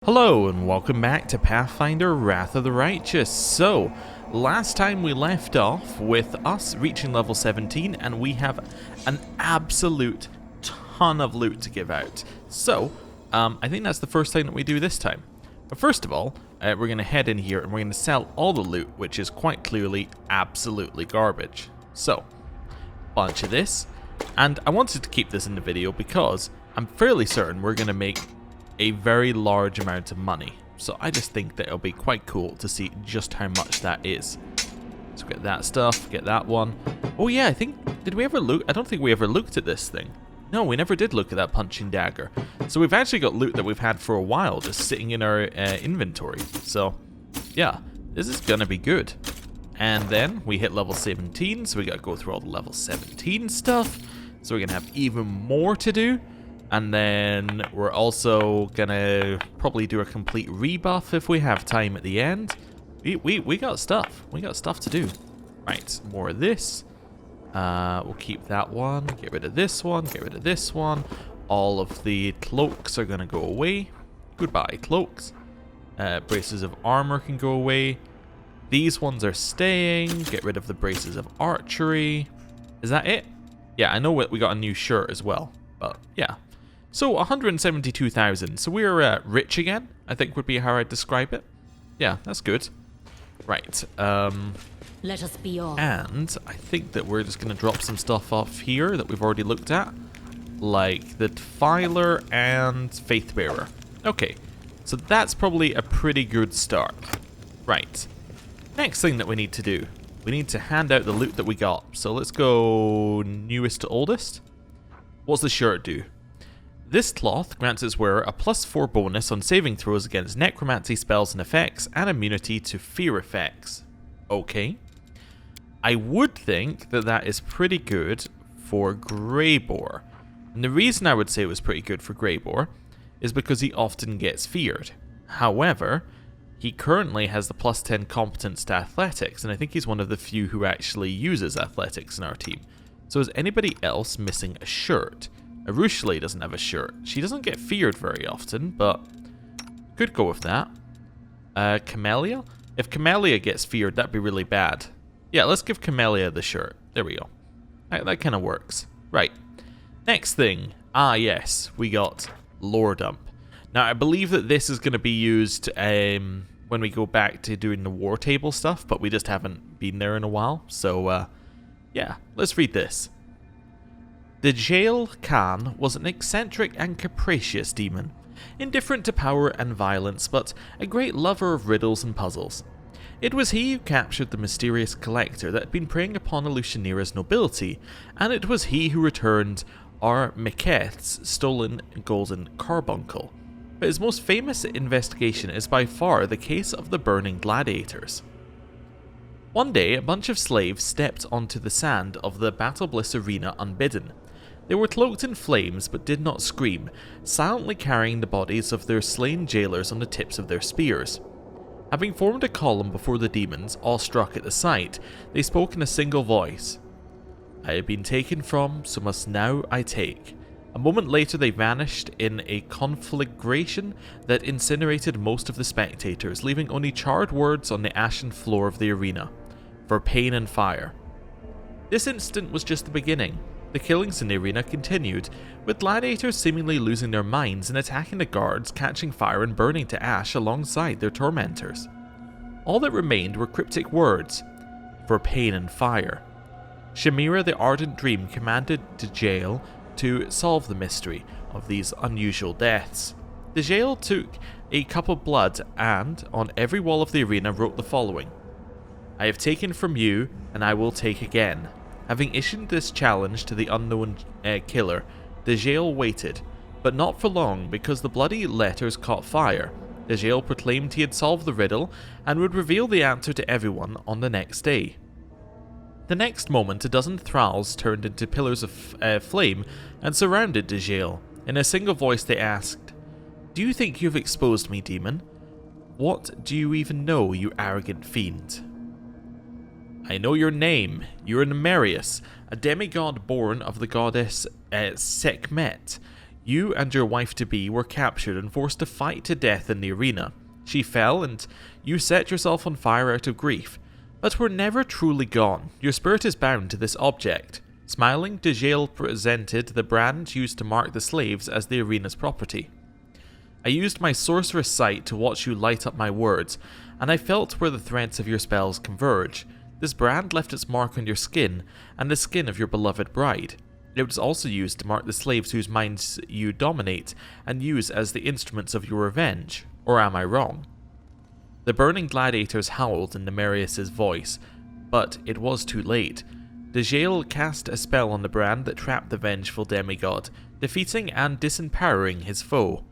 Hello and welcome back to Pathfinder Wrath of the Righteous. So, last time we left off with us reaching level 17 and we have an absolute ton of loot to give out. So, I think that's the first thing that we do this time. But first of all, we're going to head in here and we're going to sell all the loot, which is quite clearly absolutely garbage. So, bunch of this. And I wanted to keep this in the video because I'm fairly certain we're going to make a very large amount of money. So I just think that it'll be quite cool to see just how much that is. So get that stuff, get that one. Oh yeah, I think, did we ever look? I don't think we ever looked at this thing. No, we never did look at that punching dagger. So we've actually got loot that we've had for a while just sitting in our inventory. So yeah, this is gonna be good. And then we hit level 17, so we gotta go through all the level 17 stuff. So we're gonna have even more to do. And then we're also gonna probably do a complete rebuff if we have time at the end. We got stuff. We got stuff to do. Right, more of this. We'll keep that one. Get rid of this one. Get rid of this one. All of the cloaks are gonna go away. Goodbye, cloaks. Braces of armor can go away. These ones are staying. Get rid of the braces of archery. Is that it? Yeah, I know we got a new shirt as well. But yeah. So 172,000. So we're rich again, I think would be how I'd describe it. Yeah, that's good. Right. Let us be off. And I think that we're just going to drop some stuff off here that we've already looked at. Like the Defiler and Faithbearer. Okay. So that's probably a pretty good start. Right. Next thing that we need to do. We need to hand out the loot that we got. So let's go newest to oldest. What's the shirt do? This cloth grants its wearer a +4 bonus on saving throws against necromancy spells and effects, and immunity to fear effects. Okay. I would think that that is pretty good for Greyboar. And the reason I would say it was pretty good for Greyboar is because he often gets feared. However, he currently has the +10 competence to athletics, and I think he's one of the few who actually uses athletics in our team. So is anybody else missing a shirt? Arueshalae doesn't have a shirt. She doesn't get feared very often, but could go with that. Camellia? If Camellia gets feared, that'd be really bad. Yeah, let's give Camellia the shirt. There we go. That kind of works. Right. Next thing. Ah, yes. We got lore dump. Now, I believe that this is going to be used when we go back to doing the war table stuff, but we just haven't been there in a while. So, yeah. Let's read this. The Jail Khan was an eccentric and capricious demon, indifferent to power and violence, but a great lover of riddles and puzzles. It was he who captured the mysterious collector that had been preying upon Alushanira's nobility, and it was he who returned our Meketh's stolen golden carbuncle. But his most famous investigation is by far the case of the burning gladiators. One day, a bunch of slaves stepped onto the sand of the Battle Bliss arena unbidden. They were cloaked in flames but did not scream, silently carrying the bodies of their slain jailers on the tips of their spears. Having formed a column before the demons, awestruck at the sight, they spoke in a single voice. I have been taken from, so must now I take. A moment later they vanished in a conflagration that incinerated most of the spectators, leaving only charred words on the ashen floor of the arena. For pain and fire. This instant was just the beginning. The killings in the arena continued, with gladiators seemingly losing their minds and attacking the guards, catching fire and burning to ash alongside their tormentors. All that remained were cryptic words, for pain and fire. Shamira the Ardent Dream commanded the jail to solve the mystery of these unusual deaths. The jail took a cup of blood and, on every wall of the arena, wrote the following. I have taken from you, and I will take again. Having issued this challenge to the unknown killer, the jail waited, but not for long because the bloody letters caught fire. The jail proclaimed he had solved the riddle and would reveal the answer to everyone on the next day. The next moment, a dozen thralls turned into pillars of flame and surrounded the jail. In a single voice they asked, Do you think you've exposed me, demon? What do you even know, you arrogant fiend? I know your name. You're Nemerius, a demigod born of the goddess Sekhmet. You and your wife-to-be were captured and forced to fight to death in the arena. She fell, and you set yourself on fire out of grief. But were never truly gone. Your spirit is bound to this object. Smiling, Dejale presented the brand used to mark the slaves as the arena's property. I used my sorceress sight to watch you light up my words, and I felt where the threads of your spells converge. This brand left its mark on your skin, and the skin of your beloved bride. It was also used to mark the slaves whose minds you dominate, and use as the instruments of your revenge. Or am I wrong? The burning gladiators howled in Nemerius' voice, but it was too late. Dejale cast a spell on the brand that trapped the vengeful demigod, defeating and disempowering his foe.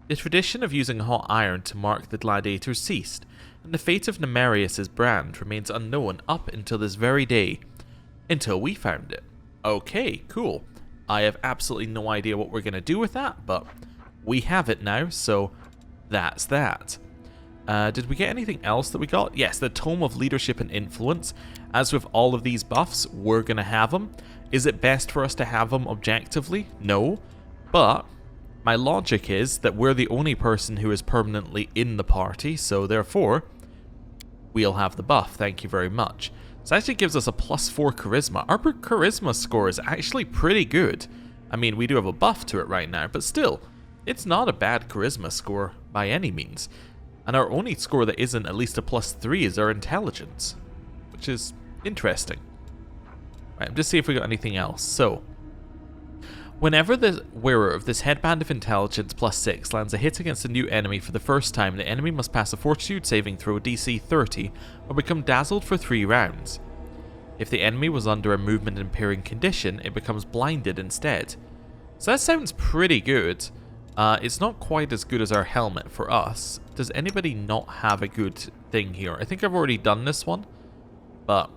The tradition of using hot iron to mark the gladiators ceased, and the fate of Nemerius' brand remains unknown up until this very day. Until we found it. Okay, cool. I have absolutely no idea what we're going to do with that, but we have it now, so that's that. Did we get anything else that we got? Yes, the Tome of Leadership and Influence. As with all of these buffs, we're going to have them. Is it best for us to have them objectively? No. But my logic is that we're the only person who is permanently in the party, so therefore, we'll have the buff. Thank you very much. This actually gives us a +4 charisma. Our charisma score is actually pretty good. I mean, we do have a buff to it right now, but still, it's not a bad charisma score by any means. And our only score that isn't at least a +3 is our intelligence, which is interesting. Right, just see if we got anything else. So, whenever the wearer of this headband of intelligence +6 lands a hit against a new enemy for the first time, the enemy must pass a fortitude saving throw DC 30 or become dazzled for 3 rounds. If the enemy was under a movement impairing condition, it becomes blinded instead. So that sounds pretty good. It's not quite as good as our helmet for us. Does anybody not have a good thing here? I think I've already done this one, but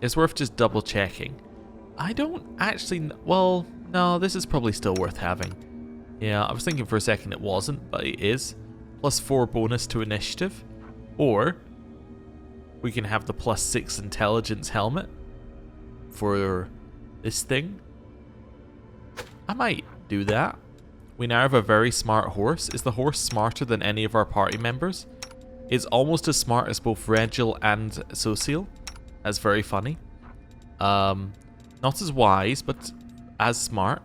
it's worth just double checking. I don't actually... Well, no, this is probably still worth having. Yeah, I was thinking for a second it wasn't, but it is. +4 bonus to initiative. Or we can have the +6 intelligence helmet for this thing. I might do that. We now have a very smart horse. Is the horse smarter than any of our party members? It's almost as smart as both Regil and Sociel. That's very funny. Not as wise, but as smart.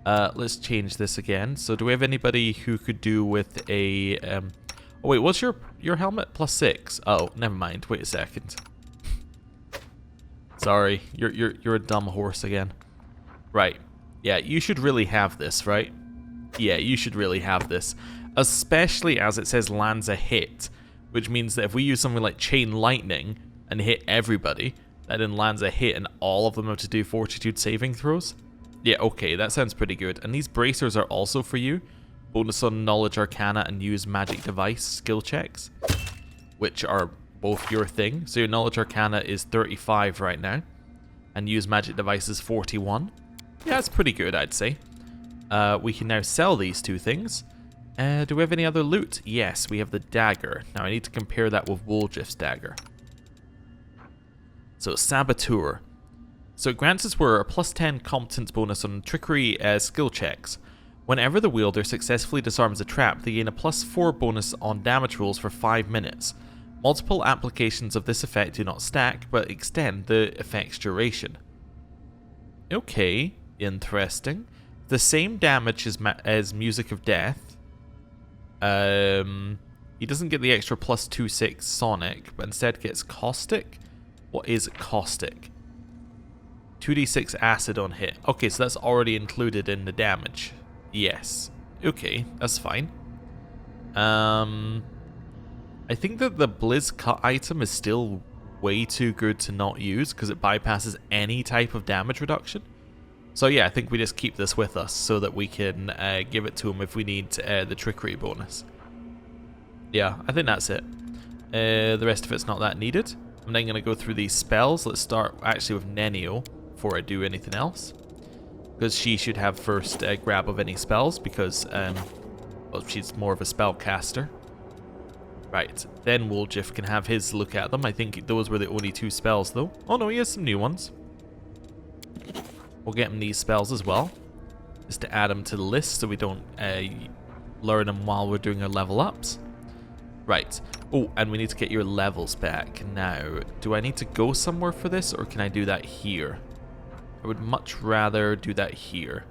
Let's change this again. So do we have anybody who could do with a... oh wait, what's your helmet? +6. Oh, never mind. Wait a second. Sorry, you're a dumb horse again. Right. Yeah, you should really have this, right? Yeah, you should really have this. Especially as it says lands a hit, which means that if we use something like Chain Lightning and hit everybody, that then lands a hit and all of them have to do fortitude saving throws. Yeah, okay, that sounds pretty good. And these bracers are also for you. Bonus on Knowledge Arcana and use Magic Device skill checks, which are both your thing. So your Knowledge Arcana is 35 right now, and use Magic Device is 41. Yeah, that's pretty good, I'd say. We can now sell these two things. Do we have any other loot? Yes, we have the dagger. Now I need to compare that with Woljif's dagger. So, Saboteur. So it grants its wearer a +10 competence bonus on trickery skill checks. Whenever the wielder successfully disarms a trap, they gain a +4 bonus on damage rolls for 5 minutes. Multiple applications of this effect do not stack, but extend the effect's duration. Okay, interesting. The same damage as Music of Death. He doesn't get the extra +2/6 Sonic, but instead gets Caustic. What is Caustic? 2d6 acid on hit. Okay, so that's already included in the damage. Yes. Okay, that's fine. I think that the Blizz Cut item is still way too good to not use because it bypasses any type of damage reduction. So yeah, I think we just keep this with us so that we can give it to him if we need the trickery bonus. Yeah, I think that's it. The rest of it's not that needed. I'm then going to go through these spells. Let's start actually with Nenio before I do anything else, because she should have first grab of any spells because well, she's more of a spellcaster. Right, then Woljif can have his look at them. I think those were the only 2 spells though. Oh no, he has some new ones. We'll get him these spells as well. just to add them to the list so we don't learn them while we're doing our level ups. Right. Oh, and we need to get your levels back. Now, do I need to go somewhere for this, or can I do that here? I would much rather do that here.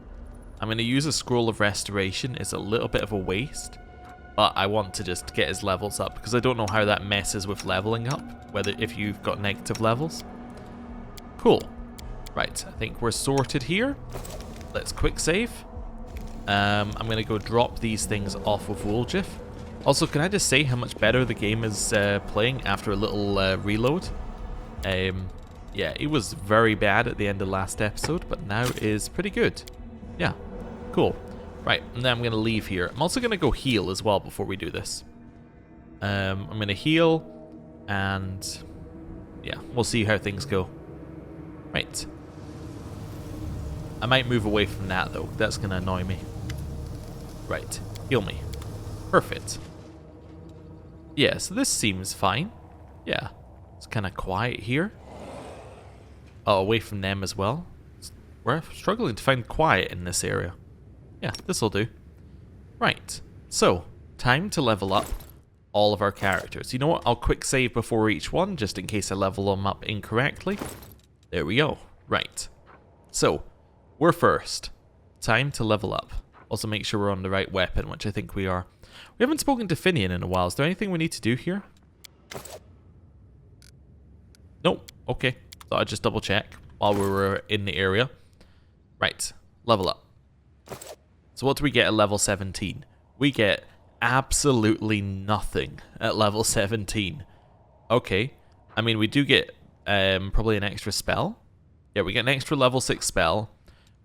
I'm going to use a Scroll of Restoration. It's a little bit of a waste, but I want to just get his levels up, because I don't know how that messes with leveling up, whether if you've got negative levels. Cool. Right, I think we're sorted here. Let's quick save. I'm going to go drop these things off of Woljif. Also, can I just say how much better the game is playing after a little reload? Yeah, it was very bad at the end of last episode, but now is pretty good. Yeah, cool. Right, and then I'm going to leave here. I'm also going to go heal as well before we do this. I'm going to heal, and yeah, we'll see how things go. Right. I might move away from that, though. That's going to annoy me. Right, heal me. Perfect. Yeah, so this seems fine. Yeah, it's kind of quiet here. Oh, away from them as well. We're struggling to find quiet in this area. Yeah, this'll do. Right, so time to level up all of our characters. You know what? I'll quick save before each one, just in case I level them up incorrectly. There we go. Right. So, we're first. Time to level up. Also make sure we're on the right weapon, which I think we are. We haven't spoken to Finian in a while. Is there anything we need to do here? Nope. Okay. Thought I'd just double check while we were in the area. Right. Level up. So what do we get at level 17? We get absolutely nothing at level 17. Okay. I mean, we do get probably an extra spell. Yeah, we get an extra level 6 spell.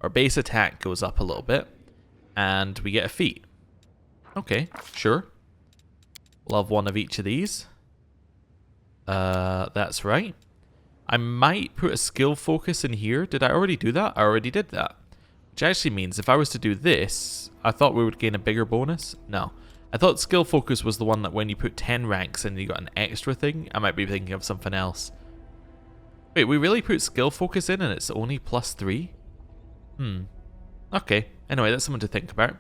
Our base attack goes up a little bit. And we get a feat. Okay, sure. We'll have one of each of these. That's right. I might put a skill focus in here. Did I already do that? I already did that. Which actually means if I was to do this, I thought we would gain a bigger bonus. No. I thought skill focus was the one that when you put 10 ranks in, you got an extra thing. I might be thinking of something else. Wait, we really put skill focus in and it's only +3? Okay. Anyway, that's something to think about.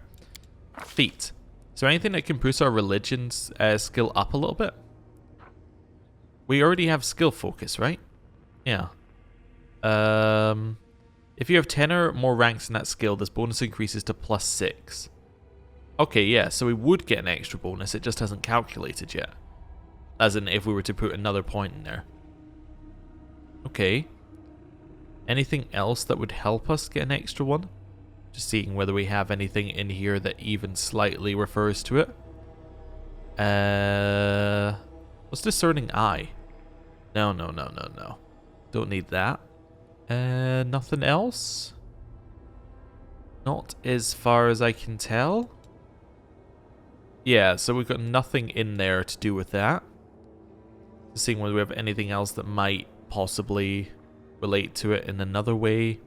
Feat. Is there anything that can boost our religion's skill up a little bit? We already have skill focus, right? Yeah. If you have 10 or more ranks in that skill, this bonus increases to +6. Okay, yeah, so we would get an extra bonus, it just hasn't calculated yet. As in, if we were to put another point in there. Okay. Anything else that would help us get an extra one? Just seeing whether we have anything in here that even slightly refers to it. What's Discerning Eye? No. Don't need that. Nothing else? Not as far as I can tell. Yeah, so we've got nothing in there to do with that. Just seeing whether we have anything else that might possibly relate to it in another way.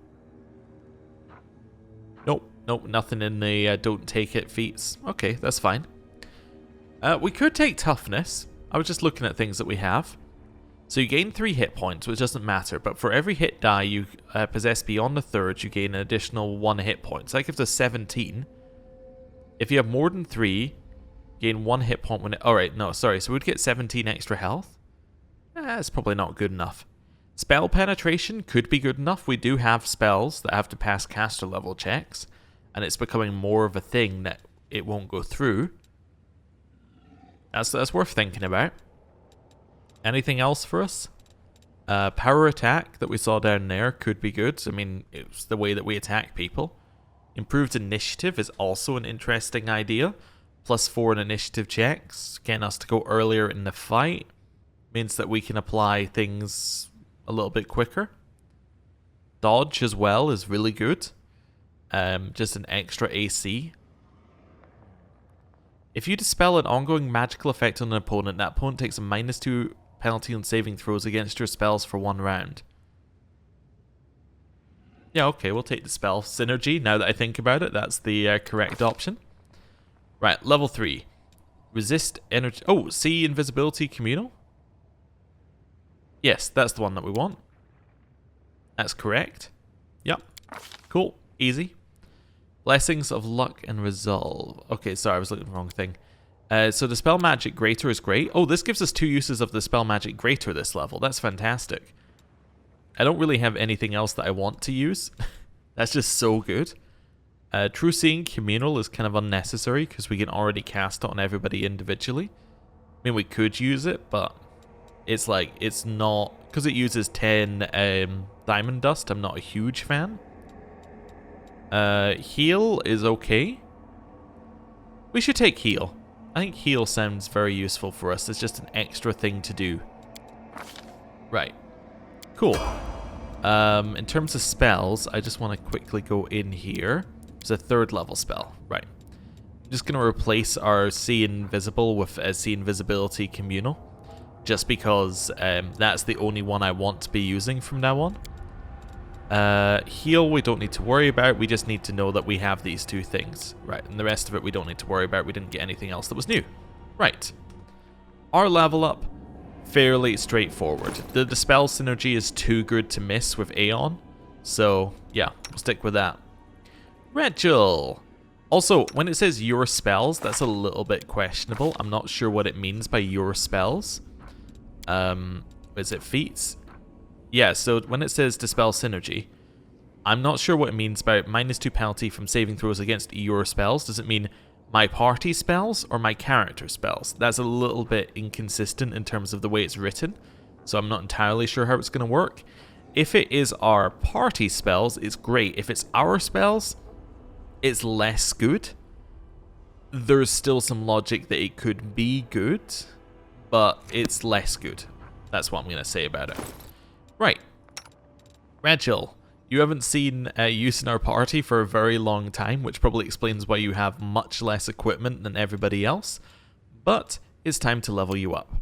Nope, nothing in the don't take it feats. Okay, that's fine. We could take toughness. I was just looking at things that we have. So you gain 3 hit points, which doesn't matter, but for every hit die you possess beyond the third, you gain an additional 1 hit point. So that gives us 17. If you have more than 3, gain 1 hit point when it... Alright, no, sorry, so we'd get 17 extra health? That's probably not good enough. Spell penetration could be good enough. We do have spells that have to pass caster level checks, and it's becoming more of a thing that it won't go through. That's worth thinking about. Anything else for us? Power attack that we saw down there could be good. I mean, it's the way that we attack people. Improved initiative is also an interesting idea. +4 in initiative checks, getting us to go earlier in the fight. Means that we can apply things a little bit quicker. Dodge as well is really good. Just an extra AC. If you dispel an ongoing magical effect on an opponent, that opponent takes a -2 penalty on saving throws against your spells for 1 round. Yeah, okay, we'll take the spell synergy. Now that I think about it, that's the correct option. Right, level 3. Resist energy... Oh, see invisibility communal? Yes, that's the one that we want. That's correct. Yep. Cool. Easy. Blessings of Luck and Resolve. Okay, sorry, I was looking at the wrong thing. So Dispel Magic Greater is great. Oh, this gives us 2 uses of Dispel Magic Greater this level. That's fantastic. I don't really have anything else that I want to use. That's just so good. True Seeing Communal is kind of unnecessary because we can already cast it on everybody individually. I mean, we could use it, but it's like, it's not... Because it uses 10 Diamond Dust, I'm not a huge fan. Heal is okay. We should take Heal. I think Heal sounds very useful for us. It's just an extra thing to do. Right. Cool. In terms of spells, I just want to quickly go in here. It's a 3rd level spell. Right. I'm just going to replace our See Invisible with See Invisibility Communal. Just because that's the only one I want to be using from now on. Heal we don't need to worry about, we just need to know that we have these 2 things. Right, and the rest of it we don't need to worry about, we didn't get anything else that was new. Right. Our level up, fairly straightforward. The Dispel synergy is too good to miss with Aeon, so yeah, we'll stick with that. Rachel! Also, when it says your spells, that's a little bit questionable. I'm not sure what it means by your spells. Is it feats? Yeah, so when it says Dispel Synergy, I'm not sure what it means by -2 penalty from saving throws against your spells. Does it mean my party spells or my character spells? That's a little bit inconsistent in terms of the way it's written, so I'm not entirely sure how it's going to work. If it is our party spells, it's great. If it's our spells, it's less good. There's still some logic that it could be good, but it's less good. That's what I'm going to say about it. Right. Rachel, you haven't seen use in our party for a very long time, which probably explains why you have much less equipment than everybody else, but it's time to level you up.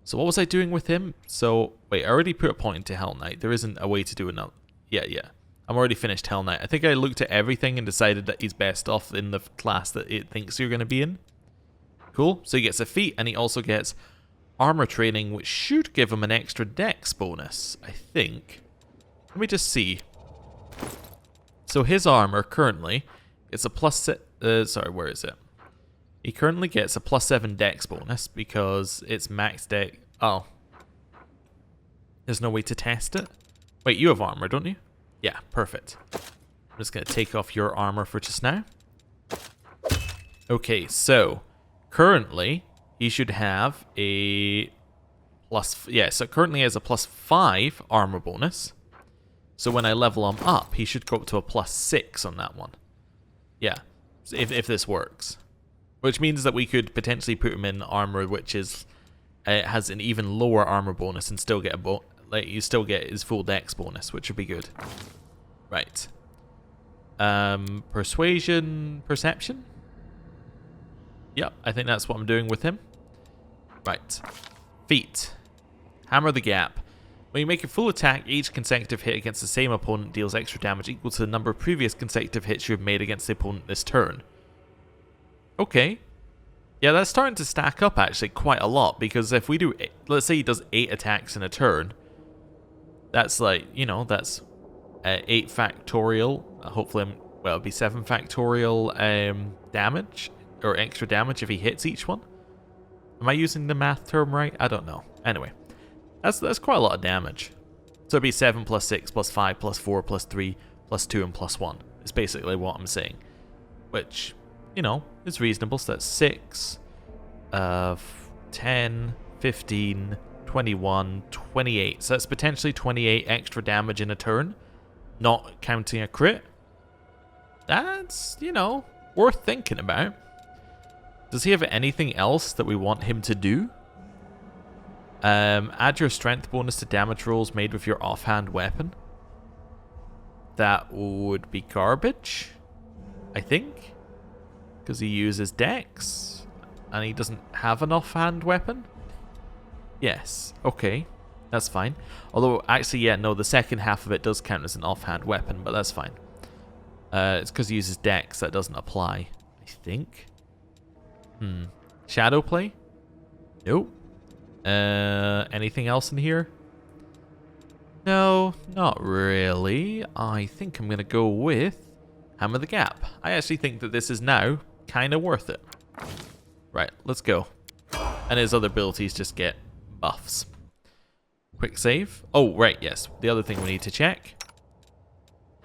So what was I doing with him? So, wait, I already put a point into Hell Knight. There isn't a way to do another. Yeah. I'm already finished Hell Knight. I think I looked at everything and decided that he's best off in the class that it thinks you're going to be in. Cool. So he gets a feat, and he also gets armor training, which should give him an extra dex bonus, I think. Let me just see. So his armor currently, it's a sorry, where is it? He currently gets a +7 dex bonus because it's max dex. Oh. There's no way to test it? Wait, you have armor, don't you? Yeah, perfect. I'm just going to take off your armor for just now. Okay, so currently he should have a so currently he has a +5 armor bonus. So when I level him up, he should go up to a +6 on that one. Yeah, if this works. Which means that we could potentially put him in armor which is has an even lower armor bonus and still get you still get his full dex bonus, which would be good. Right. Persuasion, perception? Yep, I think that's what I'm doing with him. Right. Feat. Hammer the Gap. When you make a full attack, each consecutive hit against the same opponent deals extra damage equal to the number of previous consecutive hits you have made against the opponent this turn. Okay. Yeah, that's starting to stack up actually quite a lot, because if we do, let's say he does 8 attacks in a turn, that's like, you know, that's 8 factorial, hopefully, well, it'll be 7 factorial damage, or extra damage if he hits each one. Am I using the math term right? I don't know. Anyway, that's quite a lot of damage. So it'd be 7 plus 6 plus 5 plus 4 plus 3 plus 2 and plus 1. It's basically what I'm saying. Which, you know, is reasonable. So that's 6, 10, 15, 21, 28. So that's potentially 28 extra damage in a turn, not counting a crit. That's, you know, worth thinking about. Does he have anything else that we want him to do? Add your strength bonus to damage rolls made with your offhand weapon. That would be garbage, I think, because he uses dex and he doesn't have an offhand weapon. Yes, okay, that's fine. Although, actually, yeah, no, the second half of it does count as an offhand weapon, but that's fine. It's because he uses dex that doesn't apply, I think. Shadow play? Nope. Anything else in here? No, not really. I think I'm going to go with Hammer the Gap. I actually think that this is now kind of worth it. Right, let's go. And his other abilities just get buffs. Quick save. Oh, right, yes. The other thing we need to check.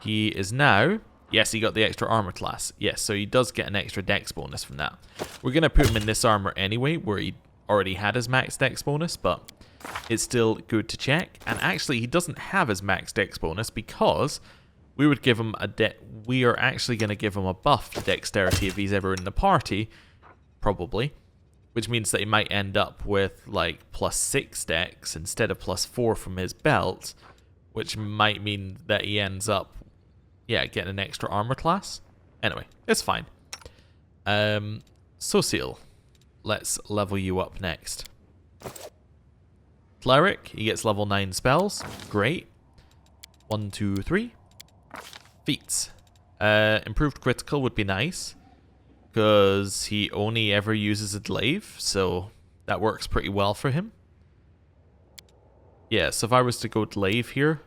He is now... Yes, he got the extra armor class. Yes, so he does get an extra dex bonus from that. We're going to put him in this armor anyway, where he already had his max dex bonus, but it's still good to check. And actually, he doesn't have his max dex bonus because we would give him we are actually going to give him a buff to dexterity if he's ever in the party, probably. Which means that he might end up with like +6 dex instead of +4 from his belt, which might mean that he ends up, yeah, getting an extra armor class. Anyway, it's fine. Social, let's level you up next. Cleric, he gets level 9 spells. Great. 1, 2, 3. Feats. Improved critical would be nice, because he only ever uses a glaive, so that works pretty well for him. Yeah, so if I was to go glaive here,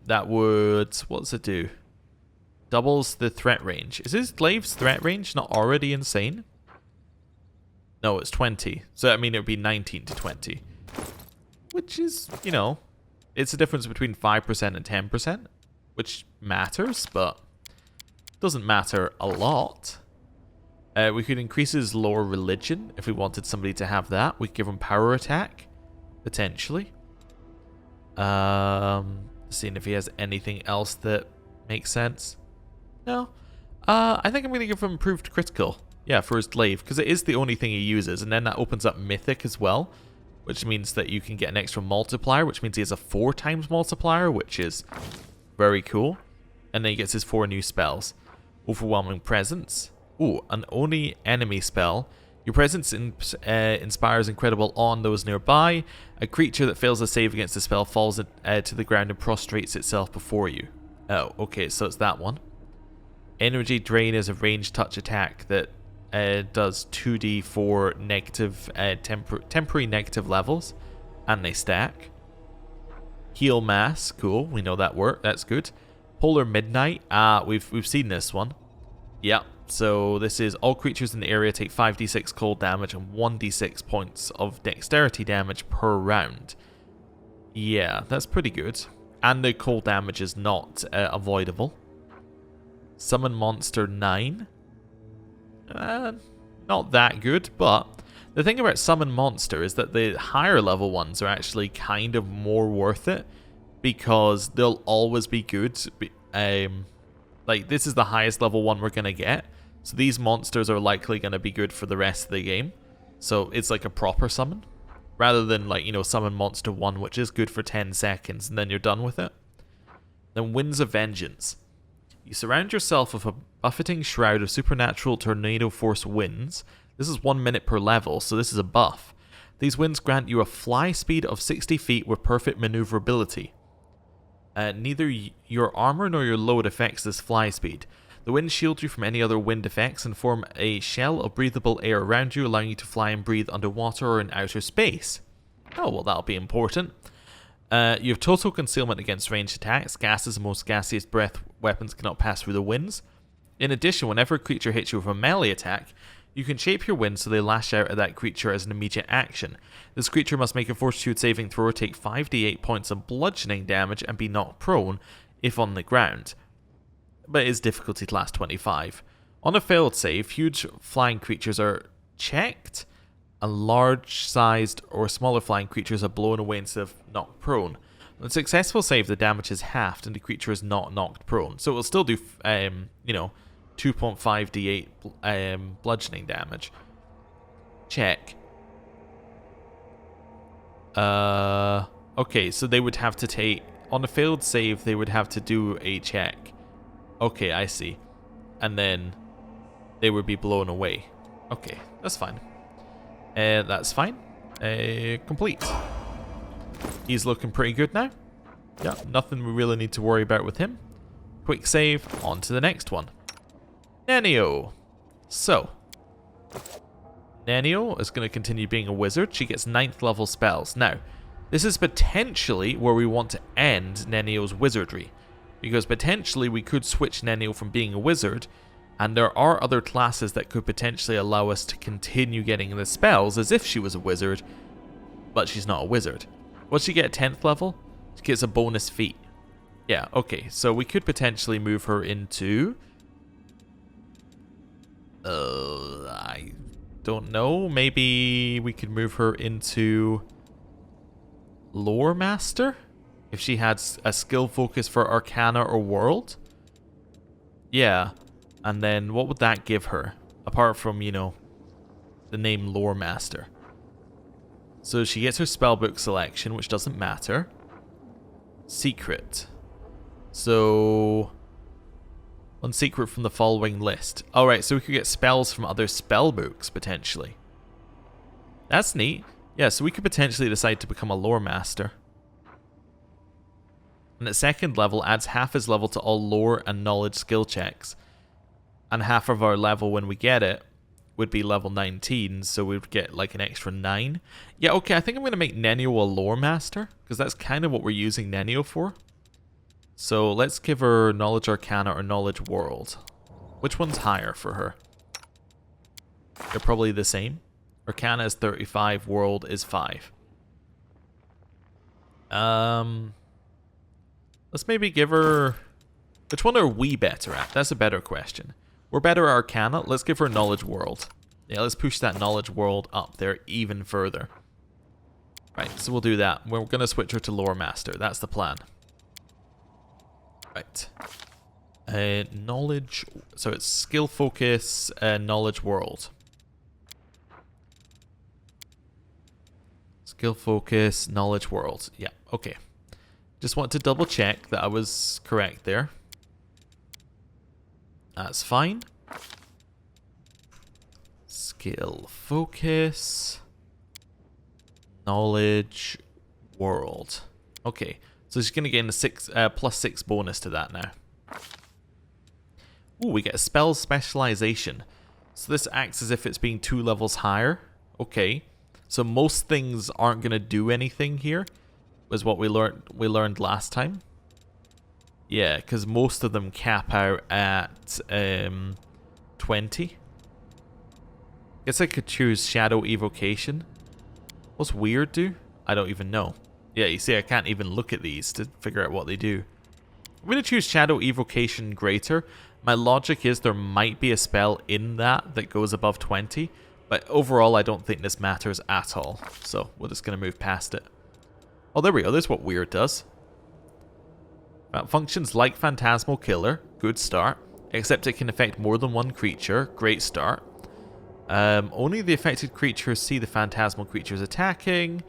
that would... what does it do? Doubles the threat range. Is his glaive's threat range not already insane? No, it's 20. So, I mean, it would be 19 to 20. Which is, you know, it's a difference between 5% and 10%, which matters, but doesn't matter a lot. We could increase his lower religion if we wanted somebody to have that. We could give him power attack, potentially. Seeing if he has anything else that makes sense. No. I think I'm going to give him improved critical. Yeah, for his glaive, because it is the only thing he uses, and then that opens up mythic as well, which means that you can get an extra multiplier, which means he has a 4 times multiplier, which is very cool. And then he gets his 4 new spells. Overwhelming Presence. Ooh, an only enemy spell. Your presence inspires incredible awe on those nearby. A creature that fails a save against the spell falls to the ground and prostrates itself before you. Oh, okay, so it's that one. Energy Drain is a ranged touch attack that does 2d for negative, temporary negative levels, and they stack. Heal Mass, cool, we know that work, that's good. Polar Midnight, we've seen this one. Yep, so this is all creatures in the area take 5d6 cold damage and 1d6 points of dexterity damage per round. Yeah, that's pretty good. And the cold damage is not avoidable. Summon Monster 9. Not that good, but the thing about Summon Monster is that the higher level ones are actually kind of more worth it, because they'll always be good. Like, this is the highest level one we're going to get, so these monsters are likely going to be good for the rest of the game. So it's like a proper summon, rather than, like, you know, Summon Monster 1, which is good for 10 seconds and then you're done with it. Then Winds of Vengeance. You surround yourself with a buffeting shroud of supernatural tornado force winds. This is 1 minute per level, so this is a buff. These winds grant you a fly speed of 60 feet with perfect maneuverability. Neither your armor nor your load affects this fly speed. The winds shield you from any other wind effects and form a shell of breathable air around you, allowing you to fly and breathe underwater or in outer space. Oh, well, that'll be important. You have total concealment against ranged attacks. Gases and most gaseous breath weapons cannot pass through the winds. In addition, whenever a creature hits you with a melee attack, you can shape your winds so they lash out at that creature as an immediate action. This creature must make a fortitude saving throw or take 5d8 points of bludgeoning damage and be knocked prone if on the ground. But its difficulty class 25. On a failed save, huge flying creatures are checked, and large-sized or smaller flying creatures are blown away instead of knocked prone. On a successful save, the damage is halved and the creature is not knocked prone. So it will still do, you know, 2.5d8 bludgeoning damage. Check. Okay, so they would have to take... On a failed save, they would have to do a check. Okay, I see. And then they would be blown away. Okay, that's fine. That's fine. Complete. He's looking pretty good now. Yeah, nothing we really need to worry about with him. Quick save, on to the next one. Nenio. So, Nenio is going to continue being a wizard. She gets 9th level spells. Now, this is potentially where we want to end Nenio's wizardry, Because potentially we could switch Nenio from being a wizard, and there are other classes that could potentially allow us to continue getting the spells as if she was a wizard, but she's not a wizard. Will she get 10th level? She gets a bonus feat. Yeah, okay, so we could potentially move her into... I don't know. Maybe we could move her into Lore Master? If she had a skill focus for Arcana or World? Yeah. And then what would that give her? Apart from, you know, the name Lore Master. So she gets her spellbook selection, which doesn't matter. Secret. So... one secret from the following list. Alright, so we could get spells from other spellbooks, potentially. That's neat. Yeah, so we could potentially decide to become a Lore Master. And at 2nd level, adds half his level to all lore and knowledge skill checks. And half of our level when we get it would be level 19, so we would get like an extra 9. Yeah, okay, I think I'm going to make Nenio a Lore Master, because that's kind of what we're using Nenio for. So let's give her Knowledge Arcana or Knowledge World. Which one's higher for her? They're probably the same. Arcana is 35, World is 5. Let's maybe give her... which one are we better at? That's a better question. We're better at Arcana. Let's give her Knowledge World. Yeah, let's push that Knowledge World up there even further. Right, so we'll do that. We're going to switch her to Lore Master. That's the plan. Right. Knowledge... so it's Skill Focus, Knowledge World. Skill Focus, Knowledge World. Yeah, okay. Just want to double check that I was correct there. That's fine. Skill Focus, Knowledge World. Okay, so she's going to gain a +6 bonus to that now. Ooh, we get a spell specialization. So this acts as if it's being 2 levels higher. Okay, so most things aren't going to do anything here, was what we learned last time. Yeah, because most of them cap out at 20. Guess I could choose Shadow Evocation. What's Weird do? I don't even know. Yeah, you see, I can't even look at these to figure out what they do. I'm going to choose Shadow Evocation Greater. My logic is there might be a spell in that goes above 20, but overall I don't think this matters at all. So we're just going to move past it. Oh, there we go. There's what Weird does. Functions like Phantasmal Killer. Good start. Except it can affect more than one creature. Great start. Only the affected creatures see the phantasmal creatures attacking.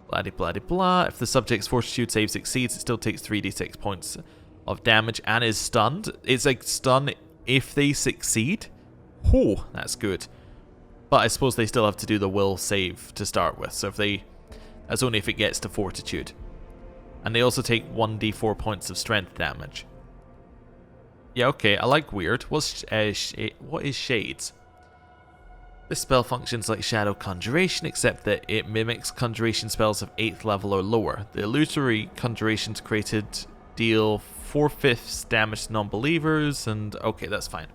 Blah blah blah. If the subject's fortitude save succeeds, it still takes 3d6 points of damage and is stunned. It's like stun if they succeed. Oh, that's good. But I suppose they still have to do the will save to start with. So if they... that's only if it gets to fortitude. And they also take 1d4 points of strength damage. Yeah, okay, I like Weird. What is Shades? This spell functions like Shadow Conjuration, except that it mimics conjuration spells of 8th level or lower. The illusory conjurations created deal 4/5 damage to non-believers, and okay, that's fine.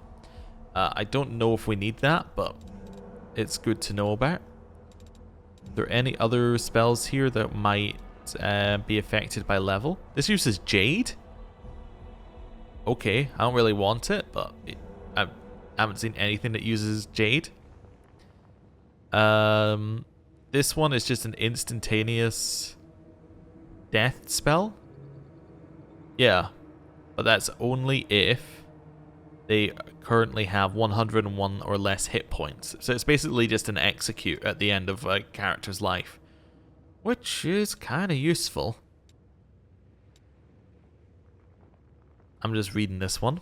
I don't know if we need that, but it's good to know about. Are there any other spells here that might be affected by level? This uses Jade? Okay, I don't really want it, but I haven't seen anything that uses Jade. This one is just an instantaneous death spell. Yeah, but that's only if they currently have 101 or less hit points. So it's basically just an execute at the end of a character's life, which is kind of useful. I'm just reading this one.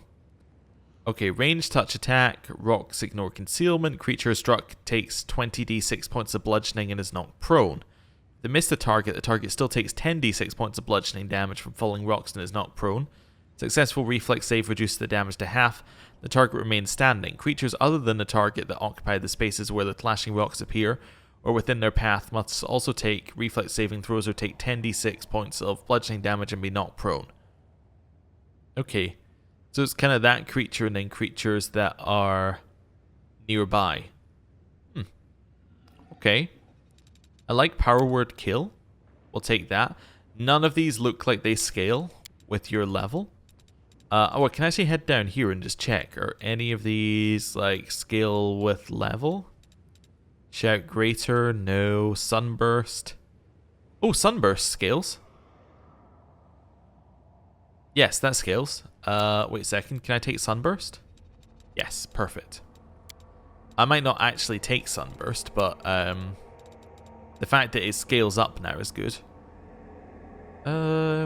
Okay, range touch attack, rocks ignore concealment, creature struck takes 20d6 points of bludgeoning and is knocked prone. If they miss the target still takes 10d6 points of bludgeoning damage from falling rocks and is knocked prone. Successful reflex save reduces the damage to half. The target remains standing. Creatures other than the target that occupy the spaces where the clashing rocks appear or within their path must also take reflex saving throws or take 10d6 points of bludgeoning damage and be knocked prone. Okay. So it's kind of that creature and then creatures that are nearby. Okay. I like power word kill. We'll take that. None of these look like they scale with your level. Oh, can I actually head down here and just check? Are any of these like scale with level? Shout greater, no. Sunburst. Oh, sunburst scales. Yes, that scales. Wait a second. Can I take sunburst? Yes, perfect. I might not actually take sunburst, but the fact that it scales up now is good.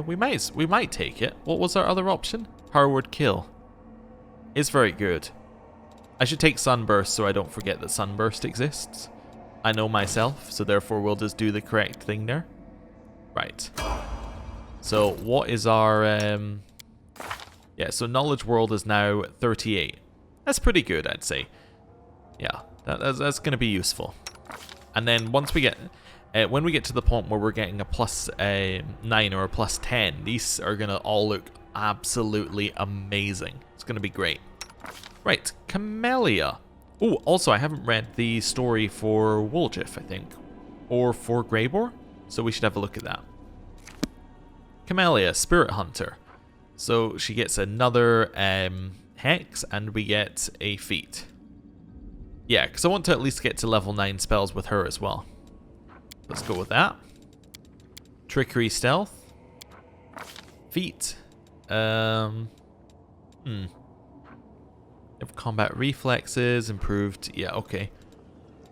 We might take it. What was our other option? Power word kill. It's very good. I should take sunburst so I don't forget that sunburst exists. I know myself, so therefore we'll just do the correct thing there. Right. So what is our yeah, so knowledge world is now 38. That's pretty good, I'd say. Yeah, that's going to be useful. And then once we get when we get to the point where we're getting a plus 9 or a plus 10, these are going to all look absolutely amazing. It's going to be great. Right, Camellia. Oh, also I haven't read the story for Woljif, I think, or for Greybor, so we should have a look at that. Camellia, Spirit Hunter. So she gets another hex, and we get a feat. Yeah, because I want to at least get to level 9 spells with her as well. Let's go with that. Trickery Stealth. Feat. If combat reflexes, improved. Yeah, okay.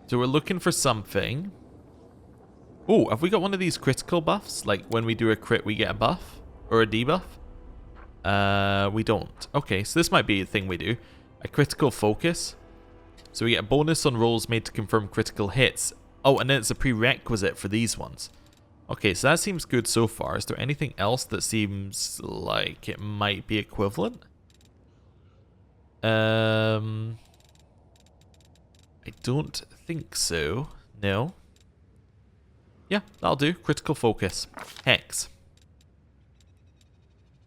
So we're looking for something. Oh, have we got one of these critical buffs? Like when we do a crit, we get a buff? Or a debuff? We don't. Okay, so this might be a thing we do. A critical focus. So we get a bonus on rolls made to confirm critical hits. Oh, and then it's a prerequisite for these ones. Okay, so that seems good so far. Is there anything else that seems like it might be equivalent? I don't think so. No. Yeah, that'll do. Critical focus. Hex.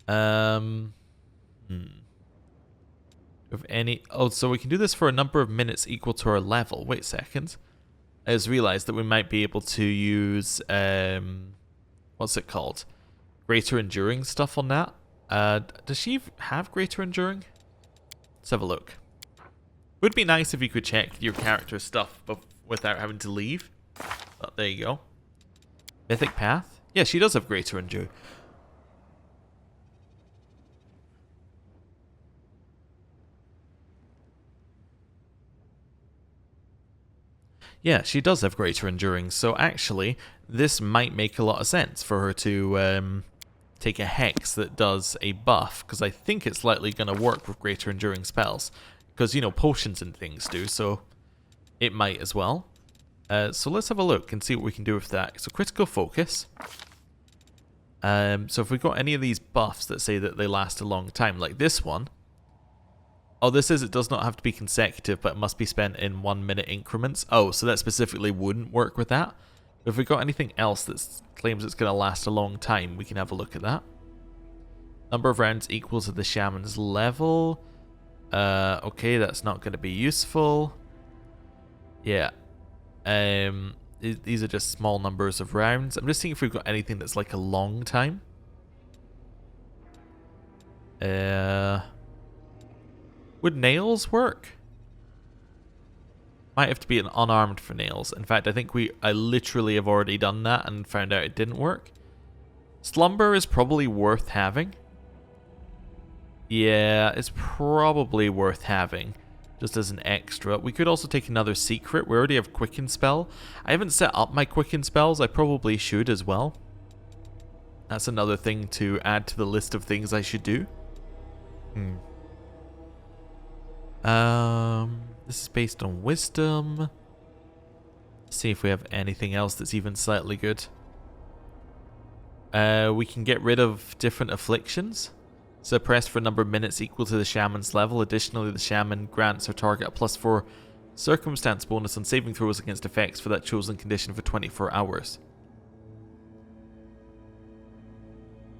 Of any... Oh, so we can do this for a number of minutes equal to our level. Wait a second. I just realized that we might be able to use... what's it called? Greater Enduring stuff on that. Does she have Greater Enduring? Let's have a look. Would be nice if you could check your character stuff without having to leave. But there you go. Mythic Path? Yeah, she does have Greater Enduring. Yeah, she does have Greater Enduring, so actually, this might make a lot of sense for her to take a Hex that does a buff, because I think it's likely going to work with Greater Enduring spells, because, you know, potions and things do, so it might as well. So let's have a look and see what we can do with that. So critical focus. So if we've got any of these buffs that say that they last a long time, like this one. Oh, this is, it does not have to be consecutive, but it must be spent in 1 minute increments. Oh, so that specifically wouldn't work with that. If we've got anything else that claims it's going to last a long time, we can have a look at that. Number of rounds equal to the shaman's level. Okay, that's not going to be useful. Yeah. These are just small numbers of rounds. I'm just seeing if we've got anything that's like a long time. Would nails work? Might have to be an unarmed for nails. In fact, I think I literally have already done that and found out it didn't work. Slumber is probably worth having. Yeah, it's probably worth having. Just as an extra. We could also take another secret. We already have Quicken Spell. I haven't set up my Quicken Spells. I probably should as well. That's another thing to add to the list of things I should do. This is based on wisdom. Let's see if we have anything else that's even slightly good. We can get rid of different afflictions. Suppressed for a number of minutes equal to the shaman's level. Additionally, the shaman grants her target a +4 circumstance bonus on saving throws against effects for that chosen condition for 24 hours.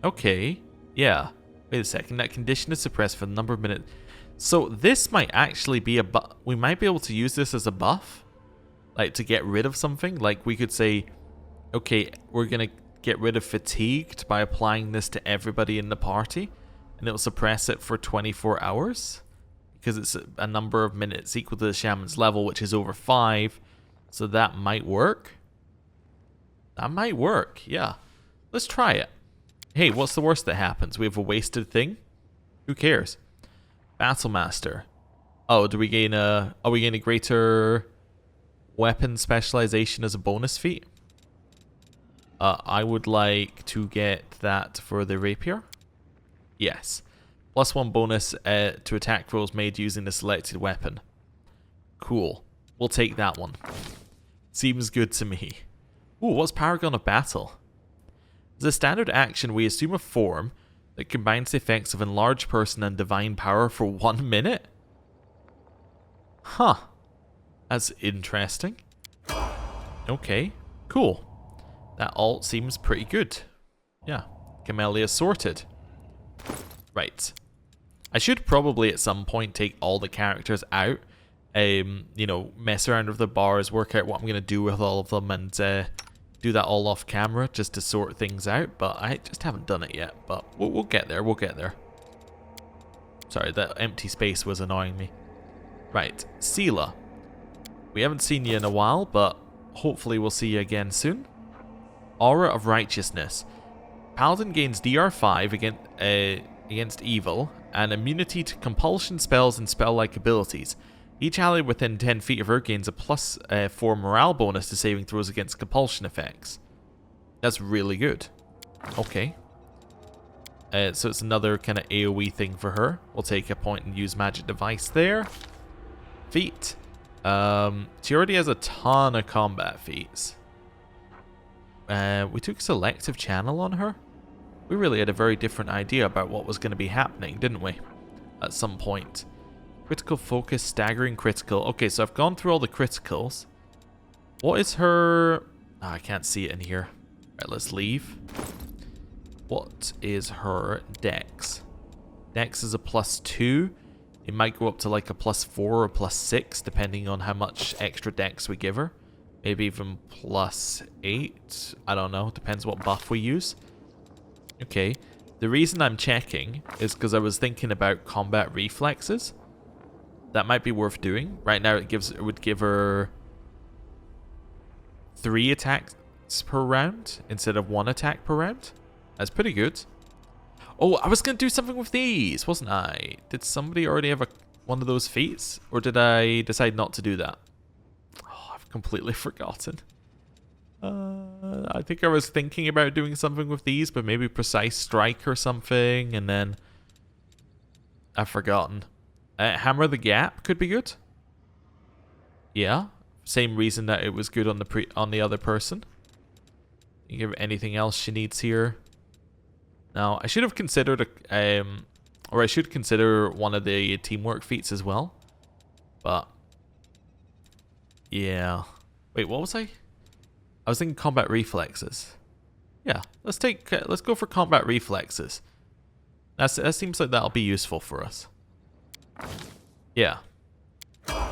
Okay, yeah. Wait a second, that condition is suppressed for the number of minutes. So this might actually be a buff. We might be able to use this as a buff. Like to get rid of something. Like we could say, okay, we're going to get rid of fatigued by applying this to everybody in the party. And it'll suppress it for 24 hours. Because it's a number of minutes equal to the shaman's level, which is over 5. So that might work. That might work, yeah. Let's try it. Hey, what's the worst that happens? We have a wasted thing? Who cares? Battle Master. Oh, do we gain a... Oh, we gain a greater weapon specialization as a bonus feat? I would like to get that for the rapier. Yes. +1 bonus to attack rolls made using the selected weapon. Cool. We'll take that one. Seems good to me. Ooh, what's Paragon of Battle? As a standard action, we assume a form that combines the effects of Enlarged Person and Divine Power for 1 minute? Huh. That's interesting. Okay, cool. That alt seems pretty good. Yeah, Camellia sorted. Right. I should probably at some point take all the characters out. You know, mess around with the bars, work out what I'm going to do with all of them, and do that all off camera just to sort things out. But I just haven't done it yet. But we'll get there, we'll get there. Sorry, that empty space was annoying me. Right, Seelah. We haven't seen you in a while, but hopefully we'll see you again soon. Aura of Righteousness. Paladin gains DR5 against evil, and immunity to compulsion spells and spell-like abilities. Each ally within 10 feet of her gains a +4 morale bonus to saving throws against compulsion effects. That's really good. Okay. So it's another kind of AoE thing for her. We'll take a point and use Magic Device there. Feat. She already has a ton of combat feats. We took Selective Channel on her. We really had a very different idea about what was going to be happening, didn't we? At some point. Critical Focus, Staggering Critical. Okay, so I've gone through all the criticals. What is her... Oh, I can't see it in here. Right, let's leave. What is her dex? Dex is a +2. It might go up to like a +4 or +6, depending on how much extra dex we give her. Maybe even +8. I don't know. Depends what buff we use. Okay. The reason I'm checking is because I was thinking about combat reflexes. That might be worth doing. Right now it would give her 3 attacks per round instead of 1 attack per round. That's pretty good. Oh, I was going to do something with these, wasn't I? Did somebody already have one of those feats? Or did I decide not to do that? Oh, I've completely forgotten. I think I was thinking about doing something with these, but maybe Precise Strike or something, and then I've forgotten. Hammer the Gap could be good. Yeah, same reason that it was good on the other person. You give anything else she needs here? Now, I should have considered or I should consider one of the teamwork feats as well. But yeah. Wait, what was I? I was thinking combat reflexes. Yeah, let's go for combat reflexes. That seems like that'll be useful for us. Yeah.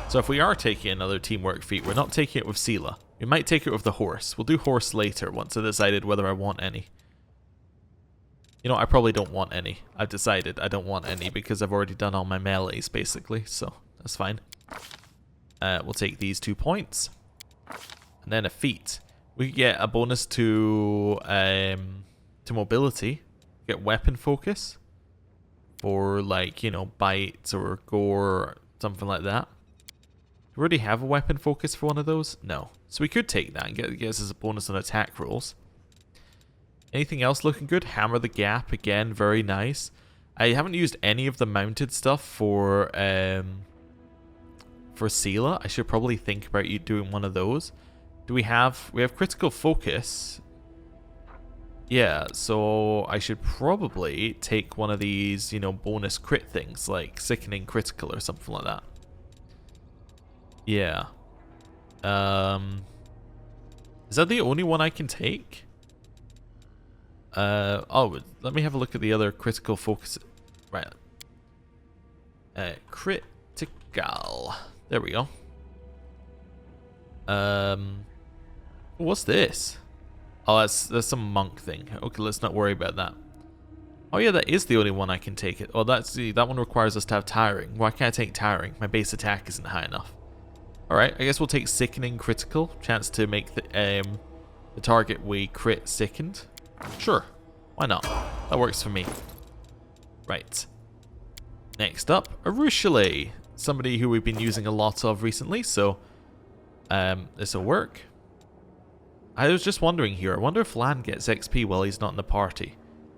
So if we are taking another teamwork feat, we're not taking it with Seelah. We might take it with the horse. We'll do horse later once I've decided whether I want any. You know, I probably don't want any. I've decided I don't want any because I've already done all my melees, basically. So that's fine. We'll take these 2 points. And then a feat. We get a bonus to mobility. Get weapon focus. For like, you know, bites or gore or something like that. Do we already have a weapon focus for one of those? No. So we could take that and get us as a bonus on attack rolls. Anything else looking good? Hammer the Gap again, very nice. I haven't used any of the mounted stuff for Seelah. I should probably think about you doing one of those. Do we have critical focus? Yeah, so I should probably take one of these, you know, bonus crit things like Sickening Critical or something like that. Yeah. Is that the only one I can take? Oh, let me have a look at the other critical focus. Right. Critical. There we go. What's this? Oh, that's some monk thing. Okay, let's not worry about that. Oh yeah, that is the only one I can take it. Oh, that one requires us to have tiring. Why can't I take tiring? My base attack isn't high enough. Alright, I guess we'll take sickening critical. Chance to make the target we crit sickened. Sure. Why not? That works for me. Right. Next up, Arueshalae. Somebody who we've been using a lot of recently, so this will work. I was just wondering here, I wonder if Lann gets XP while he's not in the party.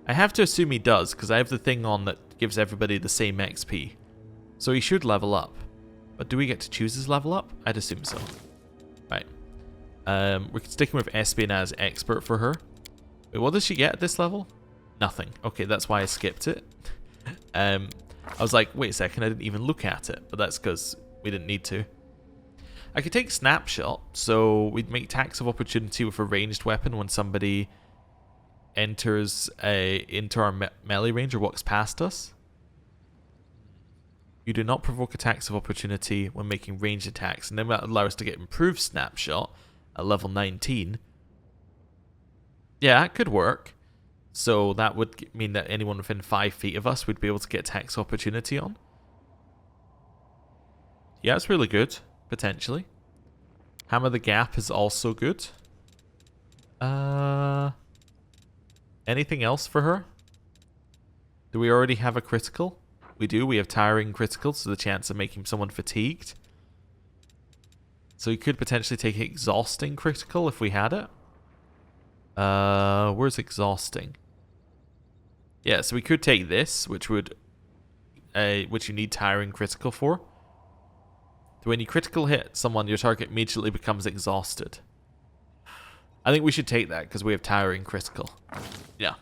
I have to assume he does, because I have the thing on that gives everybody the same XP. So he should level up. But do we get to choose his level up? I'd assume so. Right. We're sticking with Espionage Expert for her. Wait, what does she get at this level? Nothing. Okay, that's why I skipped it. I was like, wait a second, I didn't even look at it. But that's because we didn't need to. I could take Snapshot, so we'd make attacks of opportunity with a ranged weapon when somebody enters into our melee range or walks past us. You do not provoke attacks of opportunity when making ranged attacks, and then that allows us to get improved Snapshot at level 19. Yeah, that could work. So that would mean that anyone within 5 feet of us would be able to get attacks of opportunity on. Yeah, it's really good, potentially. Hammer the Gap is also good. Anything else for her? Do we already have a critical? We do. We have tiring critical, so the chance of making someone fatigued. So you could potentially take exhausting critical if we had it. Where's exhausting? Yeah, so we could take this, which would, which you need tiring critical for. So when you critical hit someone, your target immediately becomes exhausted. I think we should take that because we have tiring critical. Yeah.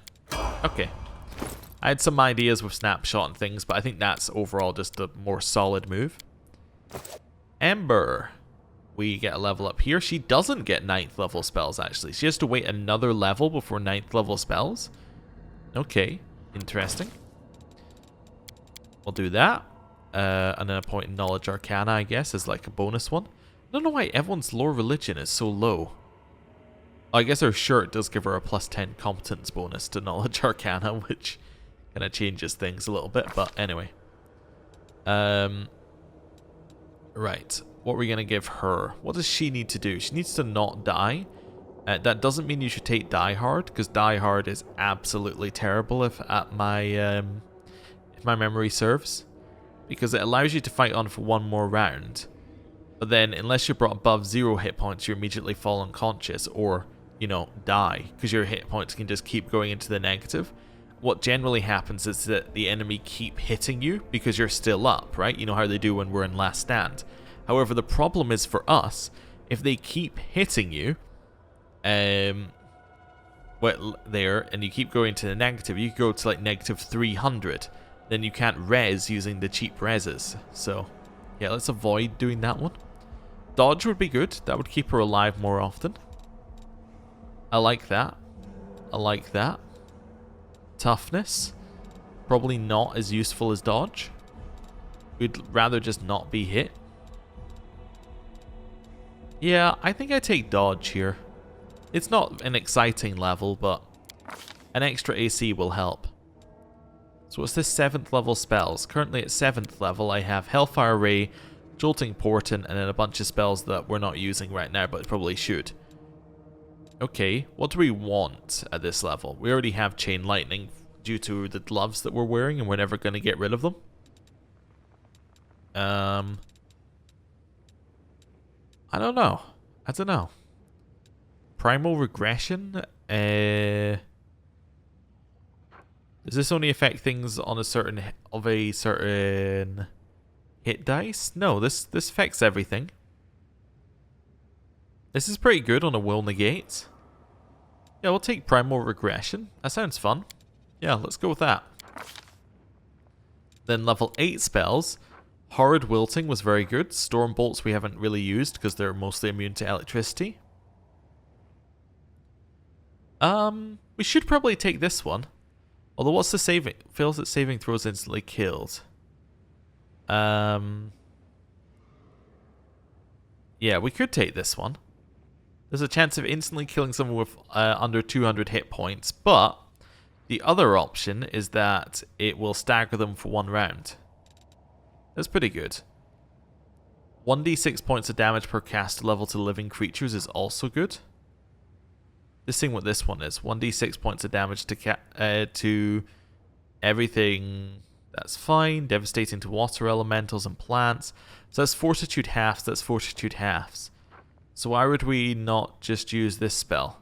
Okay. I had some ideas with Snapshot and things, but I think that's overall just a more solid move. Ember. We get a level up here. She doesn't get 9th level spells, actually. She has to wait another level before 9th level spells. Okay. Interesting. We'll do that. And then a point in Knowledge Arcana, I guess, is like a bonus one. I don't know why everyone's lore religion is so low. I guess her shirt does give her a +10 competence bonus to Knowledge Arcana, which kind of changes things a little bit, but anyway. Right. What are we going to give her? What does she need to do? She needs to not die. That doesn't mean you should take Die Hard, because Die Hard is absolutely terrible if my memory serves. Because it allows you to fight on for one more round. But then, unless you're brought above 0 hit points, you immediately fall unconscious or, you know, die. Because your hit points can just keep going into the negative. What generally happens is that the enemy keep hitting you because you're still up, right? You know how they do when we're in Last Stand. However, the problem is for us, if they keep hitting you, there, and you keep going to the negative, you go to like -300. Then you can't res using the cheap reses. So, yeah, let's avoid doing that one. Dodge would be good. That would keep her alive more often. I like that. I like that. Toughness. Probably not as useful as dodge. We'd rather just not be hit. Yeah, I think I take dodge here. It's not an exciting level, but an extra AC will help. So what's this 7th level spells? Currently at 7th level I have Hellfire Ray, Jolting Portent, and then a bunch of spells that we're not using right now, but probably should. Okay, what do we want at this level? We already have Chain Lightning due to the gloves that we're wearing, and we're never going to get rid of them. I don't know. Primal Regression? Does this only affect things on a certain hit dice? No, this affects everything. This is pretty good on a Will Negate. Yeah, we'll take Primal Regression. That sounds fun. Yeah, let's go with that. Then level 8 spells. Horrid Wilting was very good. Storm Bolts we haven't really used because they're mostly immune to electricity. We should probably take this one. Although, what's the saving? Fails at saving throws instantly killed. Yeah, we could take this one. There's a chance of instantly killing someone with under 200 hit points, but the other option is that it will stagger them for 1 round. That's pretty good. 1d6 points of damage per cast level to living creatures is also good. Just seeing what this one is. 1d6 points of damage to everything. That's fine. Devastating to water elementals and plants. So that's fortitude halves. That's fortitude halves. So why would we not just use this spell?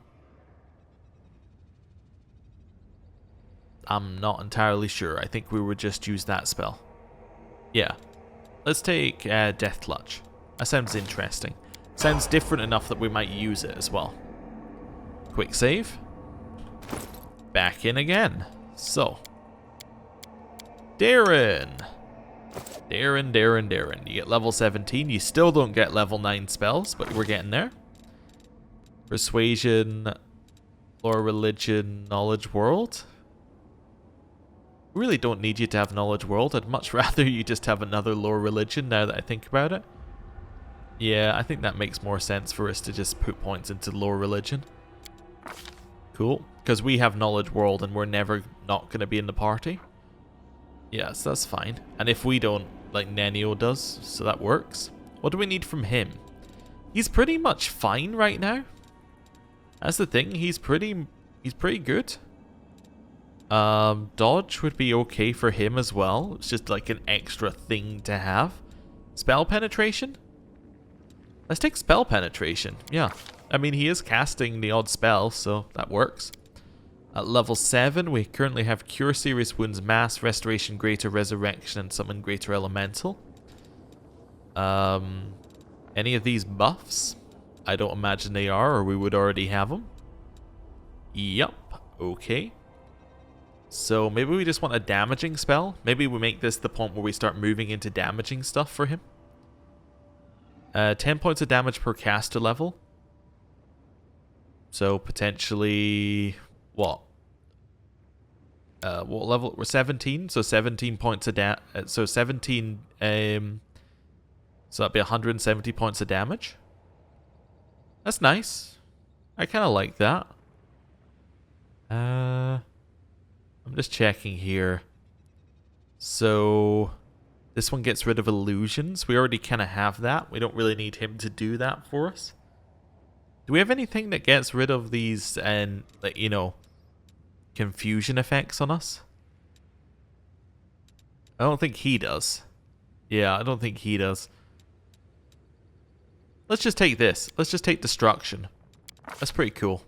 I'm not entirely sure. I think we would just use that spell. Yeah. Let's take Death Clutch. That sounds interesting. Sounds different enough that we might use it as well. Quick save. Back in again. So. Daeran. Daeran. You get level 17. You still don't get level 9 spells, but we're getting there. Persuasion. Lore, Religion, Knowledge World. We really don't need you to have Knowledge World. I'd much rather you just have another Lore Religion now that I think about it. Yeah, I think that makes more sense for us to just put points into Lore Religion. Cool. Because we have Knowledge World and we're never not going to be in the party. Yes, that's fine. And if we don't, like Nenio does, so that works. What do we need from him? He's pretty much fine right now. That's the thing. He's pretty good. Dodge would be okay for him as well. It's just like an extra thing to have. Spell penetration? Let's take spell penetration. Yeah. I mean, he is casting the odd spell, so that works. At level 7, we currently have Cure Serious Wounds, Mass, Restoration, Greater Resurrection, and Summon Greater Elemental. Any of these buffs? I don't imagine they are, or we would already have them. Yup. Okay. So maybe we just want a damaging spell. Maybe we make this the point where we start moving into damaging stuff for him. 10 points of damage per caster level. So potentially what? What level? We're 17, so 17 points of so 17. So that'd be 170 points of damage. That's nice. I kind of like that. I'm just checking here. So this one gets rid of illusions. We already kind of have that. We don't really need him to do that for us. Do we have anything that gets rid of these and, like, you know, confusion effects on us? I don't think he does. Yeah, I don't think he does. Let's just take this. Let's just take destruction. That's pretty cool.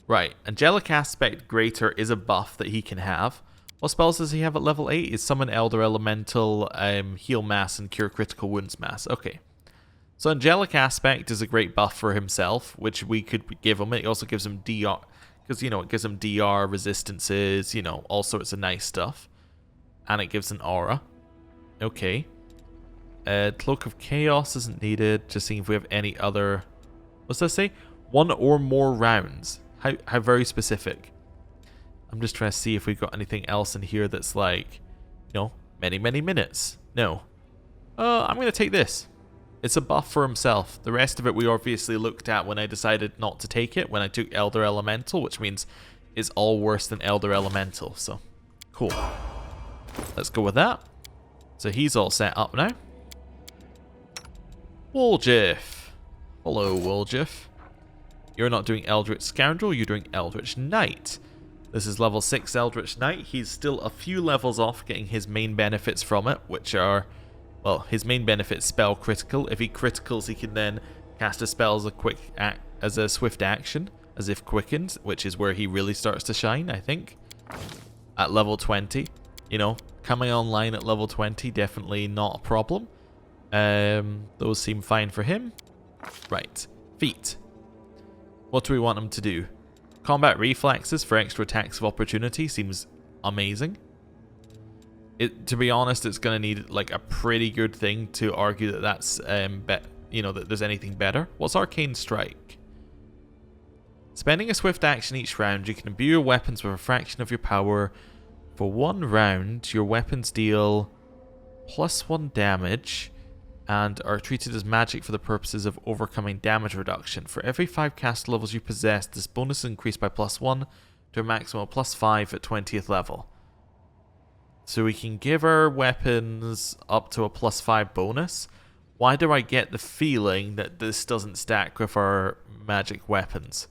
Right, Angelic Aspect Greater is a buff that he can have. What spells does he have at level 8? Is Summon Elder Elemental, Heal Mass, and Cure Critical Wounds Mass. Okay. So Angelic Aspect is a great buff for himself, which we could give him. It also gives him DR, because, you know, it gives him DR, resistances, you know, all sorts of nice stuff. And it gives an aura. Okay. Cloak of Chaos isn't needed. Just seeing if we have any other... What's that say? 1 or more rounds. How very specific. I'm just trying to see if we've got anything else in here that's like, you know, many minutes. No. I'm going to take this. It's a buff for himself. The rest of it we obviously looked at when I decided not to take it, when I took Elder Elemental, which means it's all worse than Elder Elemental. So, cool. Let's go with that. So he's all set up now. Woljif. Hello, Woljif. You're not doing Eldritch Scoundrel, you're doing Eldritch Knight. This is level 6 Eldritch Knight. He's still a few levels off getting his main benefits from it, which are, well, his main benefit spell critical. If he criticals, he can then cast a spell as a swift action, as if quickened, which is where he really starts to shine, I think. At level 20, you know, coming online at level 20, definitely not a problem. Those seem fine for him. Right, feat. What do we want him to do? Combat reflexes for extra attacks of opportunity seems amazing. To be honest, it's going to need like a pretty good thing to argue that that's you know, that there's anything better. What's Arcane Strike? Spending a swift action each round, you can imbue your weapons with a fraction of your power. For 1 round, your weapons deal +1 damage and are treated as magic for the purposes of overcoming damage reduction. For every 5 caster levels you possess, this bonus is increased by +1 to a maximum of +5 at 20th level. So we can give our weapons up to a +5 bonus. Why do I get the feeling that this doesn't stack with our magic weapons?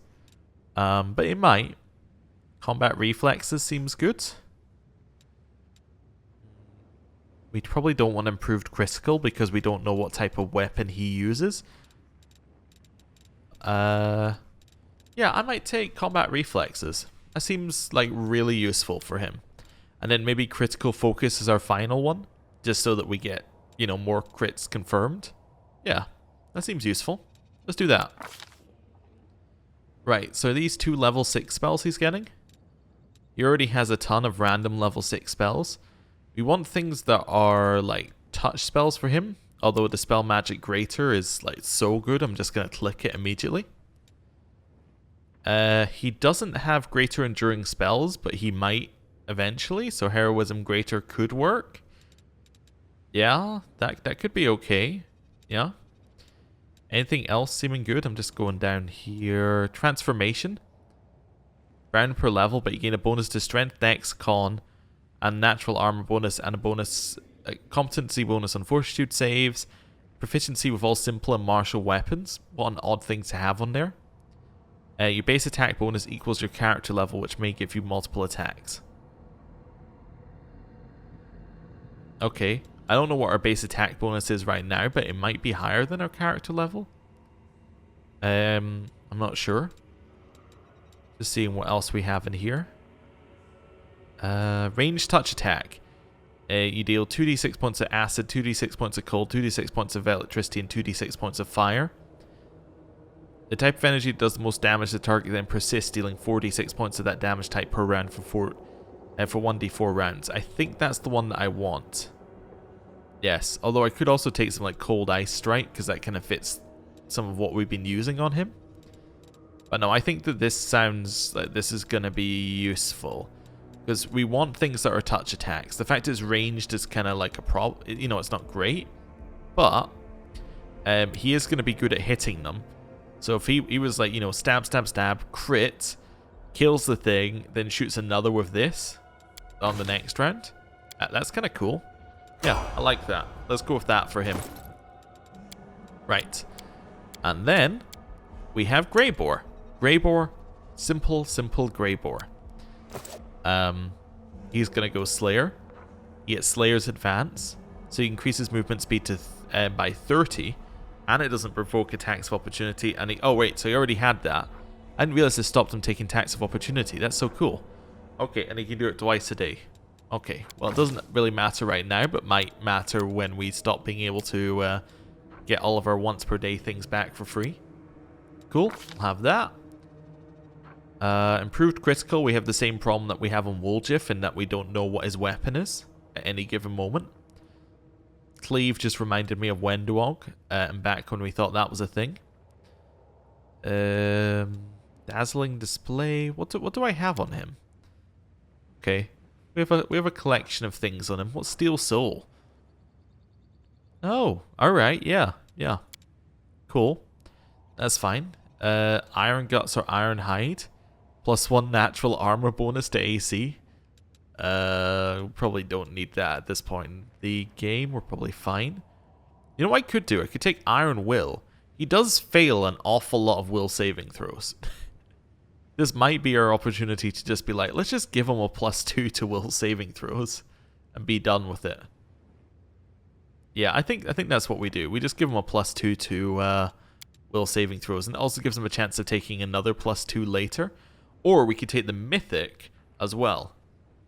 But it might. Combat reflexes seems good. We probably don't want improved critical because we don't know what type of weapon he uses. Yeah, I might take combat reflexes. That seems like really useful for him. And then maybe critical focus is our final one, just so that we get, you know, more crits confirmed. Yeah, that seems useful. Let's do that. Right, so these 2 level 6 spells he's getting. He already has a ton of random level 6 spells. We want things that are like touch spells for him, although the spell magic greater is like so good, I'm just going to click it immediately. He doesn't have greater enduring spells, but he might eventually, so heroism greater could work. Yeah, that could be okay. Yeah. Anything else seeming good? I'm just going down here. Transformation. Round per level, but you gain a bonus to strength, dex, con, and natural armor bonus, and a bonus, competency bonus on fortitude saves. Proficiency with all simple and martial weapons. What an odd thing to have on there. Your base attack bonus equals your character level, which may give you multiple attacks. Okay. I don't know what our base attack bonus is right now, but it might be higher than our character level. I'm not sure. Just seeing what else we have in here. Ranged touch attack. You deal 2d6 points of acid, 2d6 points of cold, 2d6 points of electricity, and 2d6 points of fire. The type of energy that does the most damage to the target then persists, dealing 4d6 points of that damage type per round for 1d4 rounds. I think that's the one that I want. Yes, although I could also take some like cold ice strike because that kind of fits some of what we've been using on him. But no, I think that this sounds like this is going to be useful because we want things that are touch attacks. The fact it's ranged is kind of like a problem. You know, it's not great, but he is going to be good at hitting them. So if he was like, you know, stab, stab, stab, crit, kills the thing, then shoots another with this on the next round, that's kind of cool. Yeah, I like that. Let's go with that for him. Right. And then we have Grey Boar. Grey Boar. Simple Grey Boar. He's going to go Slayer. He gets Slayer's Advance. So he increases movement speed to by 30. And it doesn't provoke attacks of opportunity. And oh wait, so he already had that. I didn't realize it stopped him taking attacks of opportunity. That's so cool. Okay, and he can do it twice a day. Okay, well it doesn't really matter right now, but might matter when we stop being able to get all of our once per day things back for free. Cool, we'll have that. Improved critical, we have the same problem that we have on Woljif in that we don't know what his weapon is at any given moment. Cleave just reminded me of Wendwog, and back when we thought that was a thing. Dazzling display, what do I have on him? Okay. We have a collection of things on him. What's Steel Soul? Oh, alright, yeah. Cool. That's fine. Iron Guts or Iron Hide. +1 natural armor bonus to AC. Probably don't need that at this point in the game. We're probably fine. You know what I could do? I could take Iron Will. He does fail an awful lot of will saving throws. This might be our opportunity to just be like, let's just give him a +2 to will saving throws and be done with it. Yeah, I think that's what we do. We just give him a +2 to will saving throws, and it also gives him a chance of taking another +2 later. Or we could take the Mythic as well.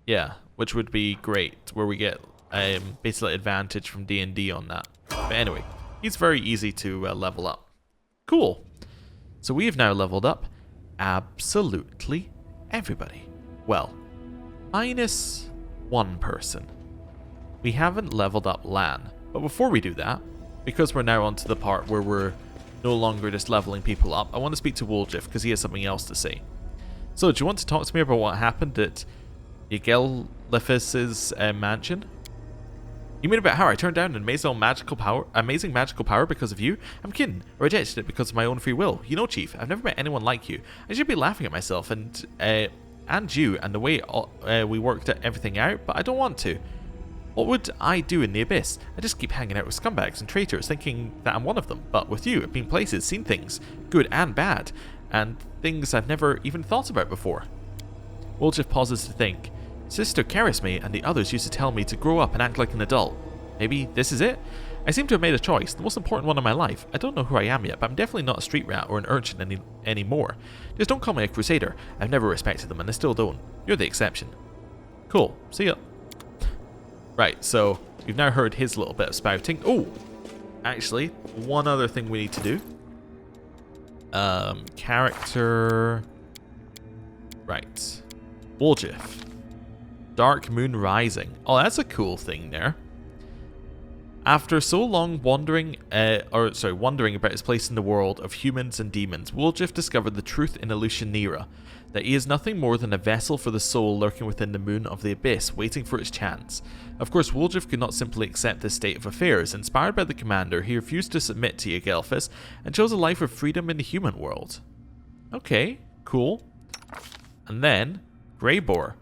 Yeah, which would be great, where we get basically advantage from D&D on that. But anyway, he's very easy to level up. Cool. So we have now leveled up absolutely everybody. Well, minus one person. We haven't leveled up Lann. But before we do that, because we're now onto the part where we're no longer just leveling people up. I want to speak to Woljif because he has something else to say. So, do you want to talk to me about what happened at Ygelithis' mansion? You mean about how I turned down an amazing magical power because of you? I'm kidding. I rejected it because of my own free will. You know, Chief, I've never met anyone like you. I should be laughing at myself and you and the way we worked everything out, but I don't want to. What would I do in the Abyss? I just keep hanging out with scumbags and traitors, thinking that I'm one of them. But with you, I've been places, seen things, good and bad, and things I've never even thought about before. Woljif pauses to think. Sister Charisme and the others used to tell me to grow up and act like an adult. Maybe this is it? I seem to have made a choice, the most important one in my life. I don't know who I am yet, but I'm definitely not a street rat or an urchin anymore. Just don't call me a crusader. I've never respected them, and I still don't. You're the exception. Cool. See ya. Right, so we've now heard his little bit of spouting. Oh! Actually, one other thing we need to do. Character... Right. Woljif. Dark Moon Rising. Oh, that's a cool thing there. After so long wondering about his place in the world of humans and demons, Woljif discovered the truth in Alucianira, that he is nothing more than a vessel for the soul lurking within the moon of the abyss, waiting for its chance. Of course, Woljif could not simply accept this state of affairs. Inspired by the commander, he refused to submit to Ygelithis and chose a life of freedom in the human world. Okay, cool. And then, Greybor.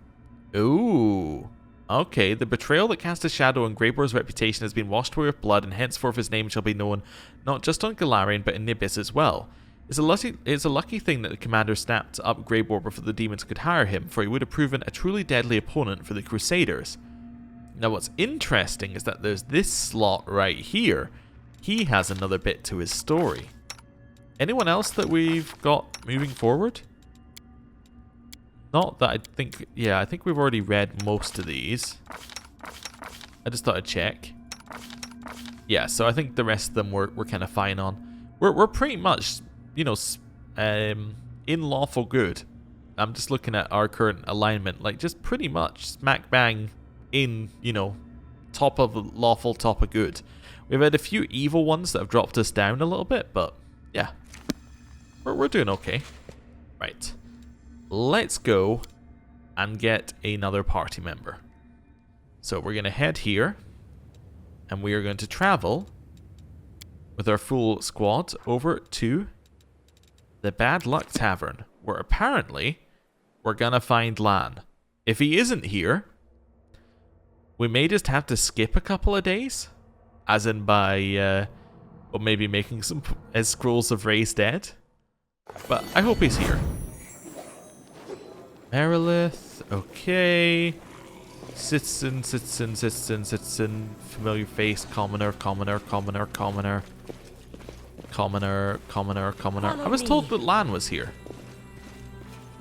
Ooh. Okay, the betrayal that cast a shadow on Greybor's reputation has been washed away with blood, and henceforth his name shall be known not just on Golarion, but in the Abyss as well. It's a lucky thing that the commander snapped up Greybor before the demons could hire him, for he would have proven a truly deadly opponent for the Crusaders. Now what's interesting is that there's this slot right here. He has another bit to his story. Anyone else that we've got moving forward? Not that I think... Yeah, I think we've already read most of these. I just thought I'd check. Yeah, so I think the rest of them we're kind of fine on. We're pretty much, you know, in lawful good. I'm just looking at our current alignment. Like, just pretty much smack bang in, you know, top of lawful, top of good. We've had a few evil ones that have dropped us down a little bit, but yeah. We're doing okay. Right. Let's go and get another party member. So we're going to head here, and we are going to travel with our full squad over to the Bad Luck Tavern, where apparently we're going to find Lann. If he isn't here, we may just have to skip a couple of days, as in by well, maybe making some scrolls of Raised Dead. But I hope he's here. Merilith, okay. Citizen. Familiar face, commoner. I was told that Lann was here.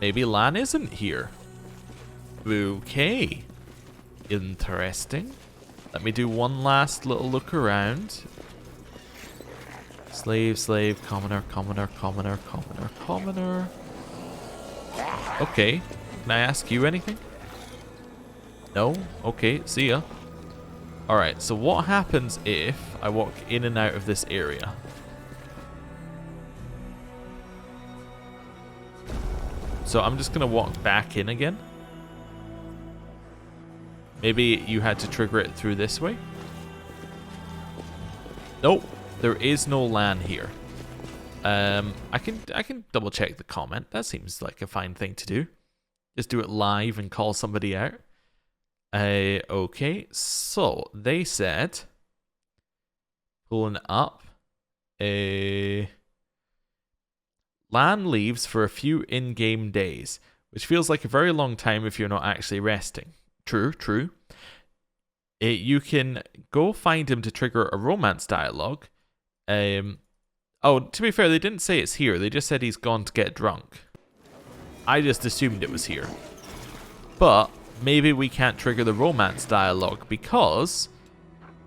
Maybe Lann isn't here. Okay. Interesting. Let me do one last little look around. Slave, commoner. Okay. Can I ask you anything? No? Okay, see ya. Alright, so what happens if I walk in and out of this area? So I'm just going to walk back in again. Maybe you had to trigger it through this way? Nope, there is no Lann here. I can double check the comment. That seems like a fine thing to do. Just do it live and call somebody out. Okay, so they said, pulling up, Lann leaves for a few in-game days, which feels like a very long time if you're not actually resting. True. You can go find him to trigger a romance dialogue. Oh, to be fair, they didn't say it's here. They just said he's gone to get drunk. I just assumed it was here. But maybe we can't trigger the romance dialogue because,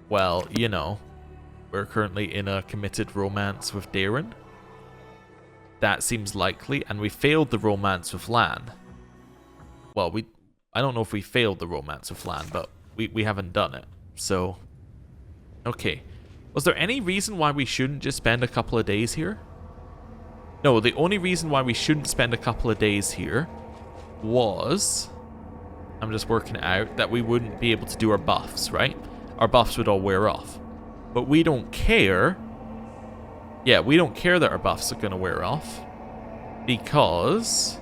well, you know, we're currently in a committed romance with Daeran. That seems likely, and we failed the romance with Lann. Well, I don't know if we failed the romance with Lann, but we haven't done it. So, okay. Was there any reason why we shouldn't just spend a couple of days here? No, the only reason why we shouldn't spend a couple of days here was... I'm just working it out, that we wouldn't be able to do our buffs, right? Our buffs would all wear off. But we don't care. Yeah, we don't care that our buffs are going to wear off. Because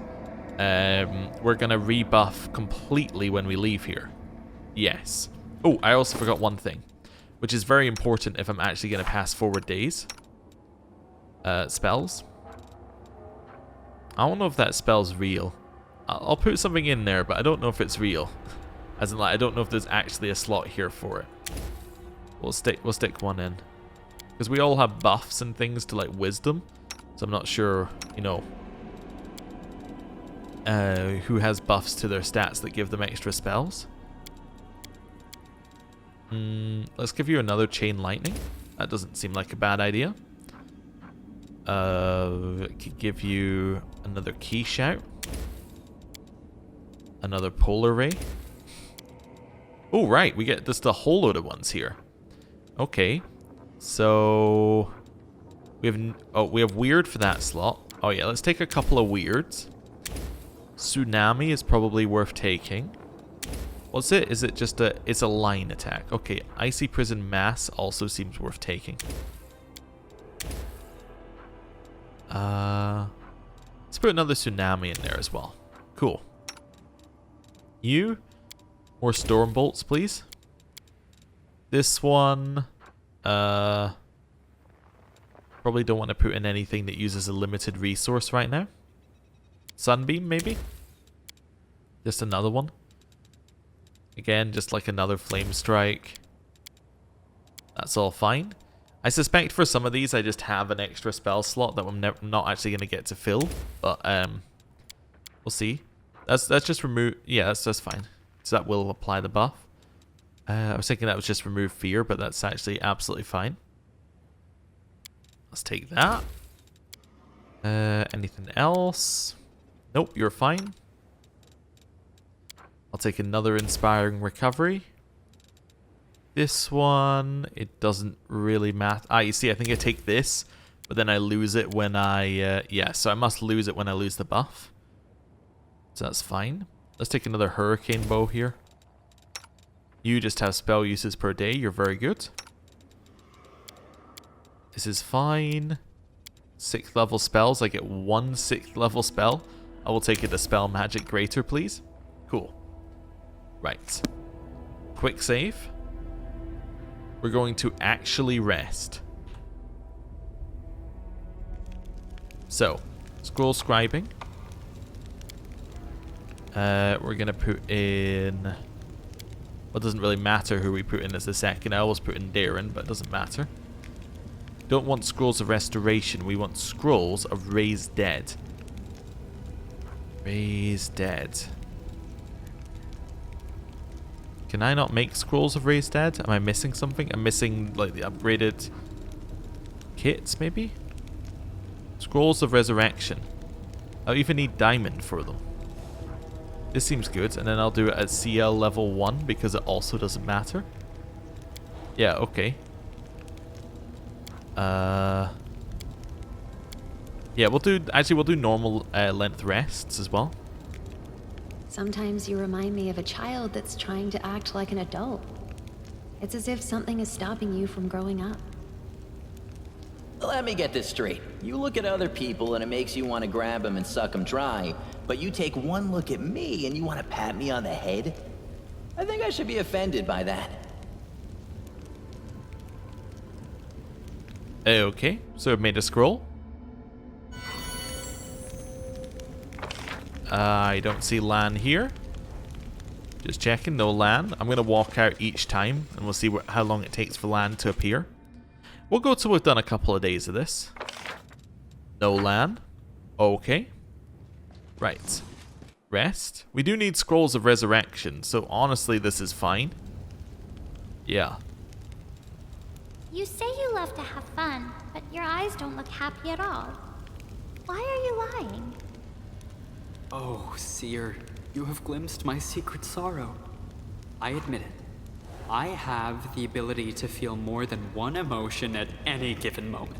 we're going to rebuff completely when we leave here. Yes. Oh, I also forgot one thing. Which is very important if I'm actually going to pass forward days. Spells. I don't know if that spell's real. I'll put something in there, but I don't know if it's real. As in, like, I don't know if there's actually a slot here for it. We'll stick one in. Because we all have buffs and things to, like, wisdom. So I'm not sure, you know, who has buffs to their stats that give them extra spells. Let's give you another chain lightning. That doesn't seem like a bad idea. Could give you another key shout. Another polar ray. Oh, right. We get just a whole load of ones here. Okay. So we have weird for that slot. Oh yeah, let's take a couple of weirds. Tsunami is probably worth taking. What's it? Is it just it's a line attack. Okay, Icy Prison Mass also seems worth taking. Let's put another Tsunami in there as well. Cool. You? More Storm Bolts, please. This one, probably don't want to put in anything that uses a limited resource right now. Sunbeam, maybe? Just another one. Again, just like another Flame Strike. That's all fine. I suspect for some of these I just have an extra spell slot that I'm not actually going to get to fill. But, we'll see. That's just remove... Yeah, that's fine. So that will apply the buff. I was thinking that was just remove fear, but that's actually absolutely fine. Let's take that. Anything else? Nope, you're fine. I'll take another Inspiring Recovery. This one, it doesn't really matter. Ah, you see, I think I take this, but then I lose it when I... yeah, so I must lose it when I lose the buff. So that's fine. Let's take another Hurricane Bow here. You just have spell uses per day. You're very good. This is fine. 6th level spells. I get 1 6th level spell. I will take it to Spell Magic Greater, please. Cool. Right. Quick save. We're going to actually rest. So, scroll scribing. We're going to put in... Well, it doesn't really matter who we put in as the second. I always put in Daeran, but it doesn't matter. Don't want Scrolls of Restoration. We want Scrolls of Raise Dead. Raise Dead. Can I not make Scrolls of Raise Dead? Am I missing something? I'm missing, like, the upgraded kits, maybe? Scrolls of Resurrection. I'll even need Diamond for them. This seems good, and then I'll do it at CL level 1 because it also doesn't matter. Yeah, okay. Yeah, we'll do normal length rests as well. Sometimes you remind me of a child that's trying to act like an adult. It's as if something is stopping you from growing up. Let me get this straight. You look at other people and it makes you want to grab them and suck them dry, but you take one look at me and you want to pat me on the head? I think I should be offended by that. Okay, so I've made a scroll. I don't see Lann here. Just checking, no Lann. I'm going to walk out each time and we'll see how long it takes for Lann to appear. We'll go till we've done a couple of days of this. No Lann. Okay. Right. Rest. We do need Scrolls of Resurrection, so honestly this is fine. Yeah. You say you love to have fun, but your eyes don't look happy at all. Why are you lying? Oh, Seer, you have glimpsed my secret sorrow. I admit it. I have the ability to feel more than one emotion at any given moment.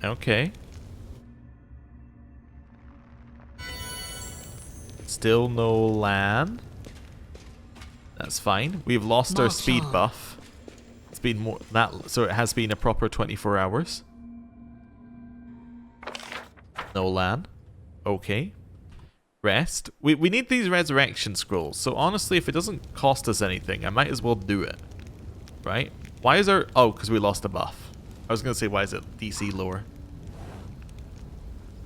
Okay. Still no Lann. That's fine. We've lost our speed buff. It's been more that, so it has been a proper 24 hours. No Lann. Okay. Rest. We need these resurrection scrolls. So honestly, if it doesn't cost us anything, I might as well do it. Right? Why is our... Oh, because we lost a buff. I was going to say, why is it DC lower?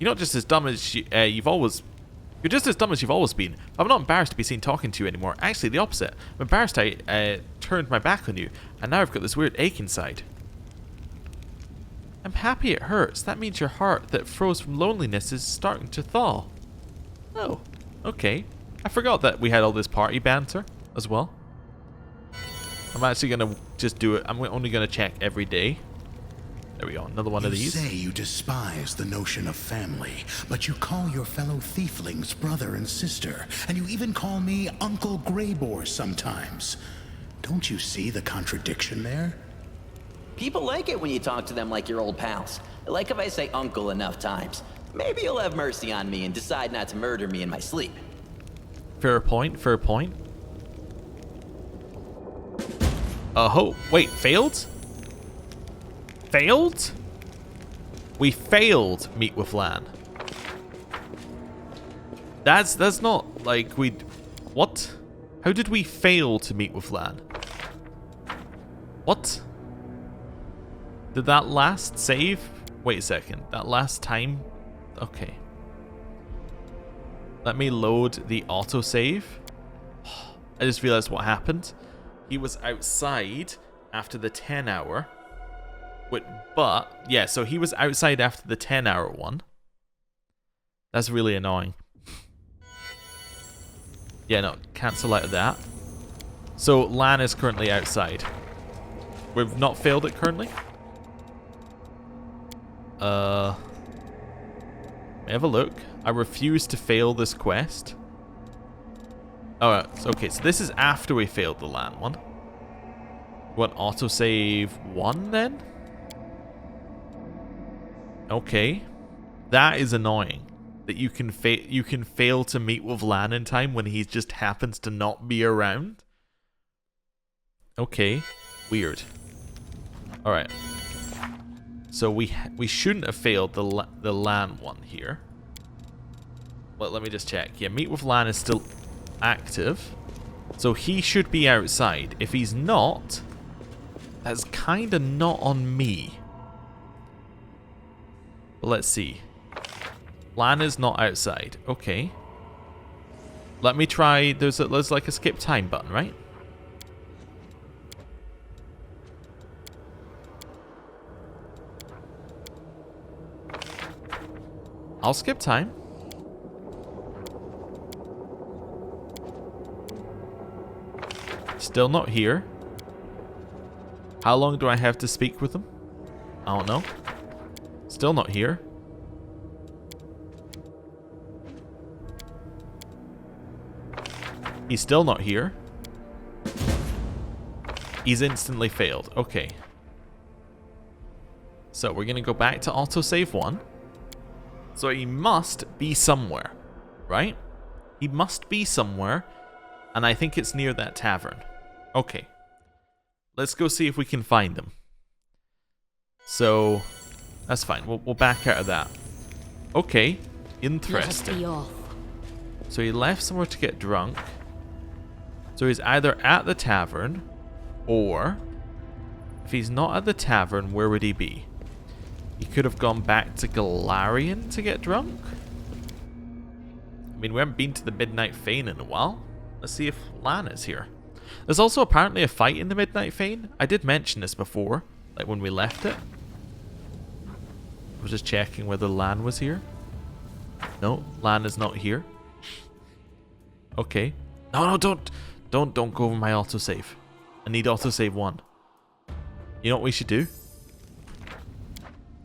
You're not just as dumb as you've always... You're just as dumb as you've always been. I'm not embarrassed to be seen talking to you anymore. Actually, the opposite. I'm embarrassed I turned my back on you, and now I've got this weird ache inside. I'm happy it hurts. That means your heart that froze from loneliness is starting to thaw. Oh, okay. I forgot that we had all this party banter as well. I'm actually going to just do it. I'm only going to check every day. There we go, another one of these. You say you despise the notion of family, but you call your fellow thieflings brother and sister, and you even call me Uncle Greybore sometimes. Don't you see the contradiction there? People like it when you talk to them like your old pals. Like if I say uncle enough times. Maybe you'll have mercy on me and decide not to murder me in my sleep. Fair point, fair point. Oh, wait, failed? Failed? We failed meet with Lann. That's not like we... What? How did we fail to meet with Lann? What? Did that last save? Wait a second. That last time? Okay. Let me load the autosave. I just realized what happened. He was outside after the 10 hour. But, yeah, so he was outside after the 10-hour one. That's really annoying. Yeah, no, cancel out of that. So, Lann is currently outside. We've not failed it currently. Let me have a look. I refuse to fail this quest. Oh, okay, so this is after we failed the Lann one. We want autosave 1 then? Okay, that is annoying. That you can fail to meet with Lann in time when he just happens to not be around. Okay, weird. All right. So we shouldn't have failed the Lann one here. Well, let me just check. Yeah, meet with Lann is still active, so he should be outside. If he's not, that's kind of not on me. But let's see. Lann is not outside. Okay. Let me try. There's like a skip time button, right? I'll skip time. Still not here. How long do I have to speak with him? I don't know. Still not here. He's still not here. He's instantly failed. Okay. So we're going to go back to autosave 1. So he must be somewhere, right? He must be somewhere. And I think it's near that tavern. Okay. Let's go see if we can find him. So... That's fine. We'll back out of that. Okay. Interesting. Let us be off. So he left somewhere to get drunk. So he's either at the tavern, or if he's not at the tavern, where would he be? He could have gone back to Golarion to get drunk. I mean, we haven't been to the Midnight Fane in a while. Let's see if Lann is here. There's also apparently a fight in the Midnight Fane. I did mention this before, like when we left it. I was just checking whether Lann was here. No, Lann is not here. Okay. No, don't go over my autosave. I need autosave 1. You know what we should do?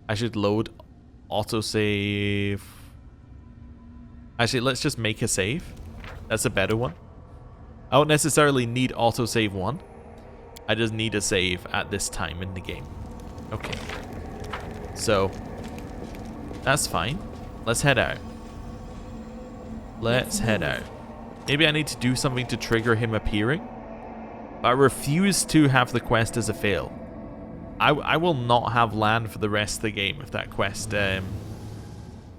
I should load autosave. Actually, let's just make a save. That's a better one. I don't necessarily need autosave 1. I just need a save at this time in the game. Okay. So, that's fine. Let's head out. Let's head out. Maybe I need to do something to trigger him appearing. But I refuse to have the quest as a fail. I will not have Lann for the rest of the game if that quest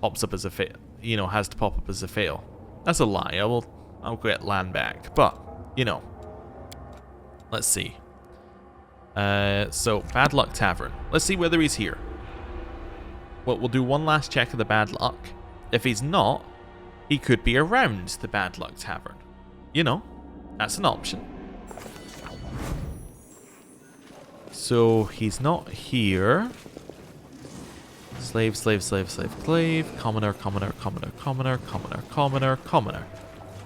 pops up as a fail. You know, has to pop up as a fail. That's a lie. I'll get Lann back. But, you know. Let's see. So, Bad Luck Tavern. Let's see whether he's here. Well, we'll do one last check of the Bad Luck. If he's not, he could be around the Bad Luck Tavern. You know, that's an option. So, he's not here. Slave, slave, slave, slave, slave. Commoner, commoner, commoner, commoner, commoner, commoner, commoner.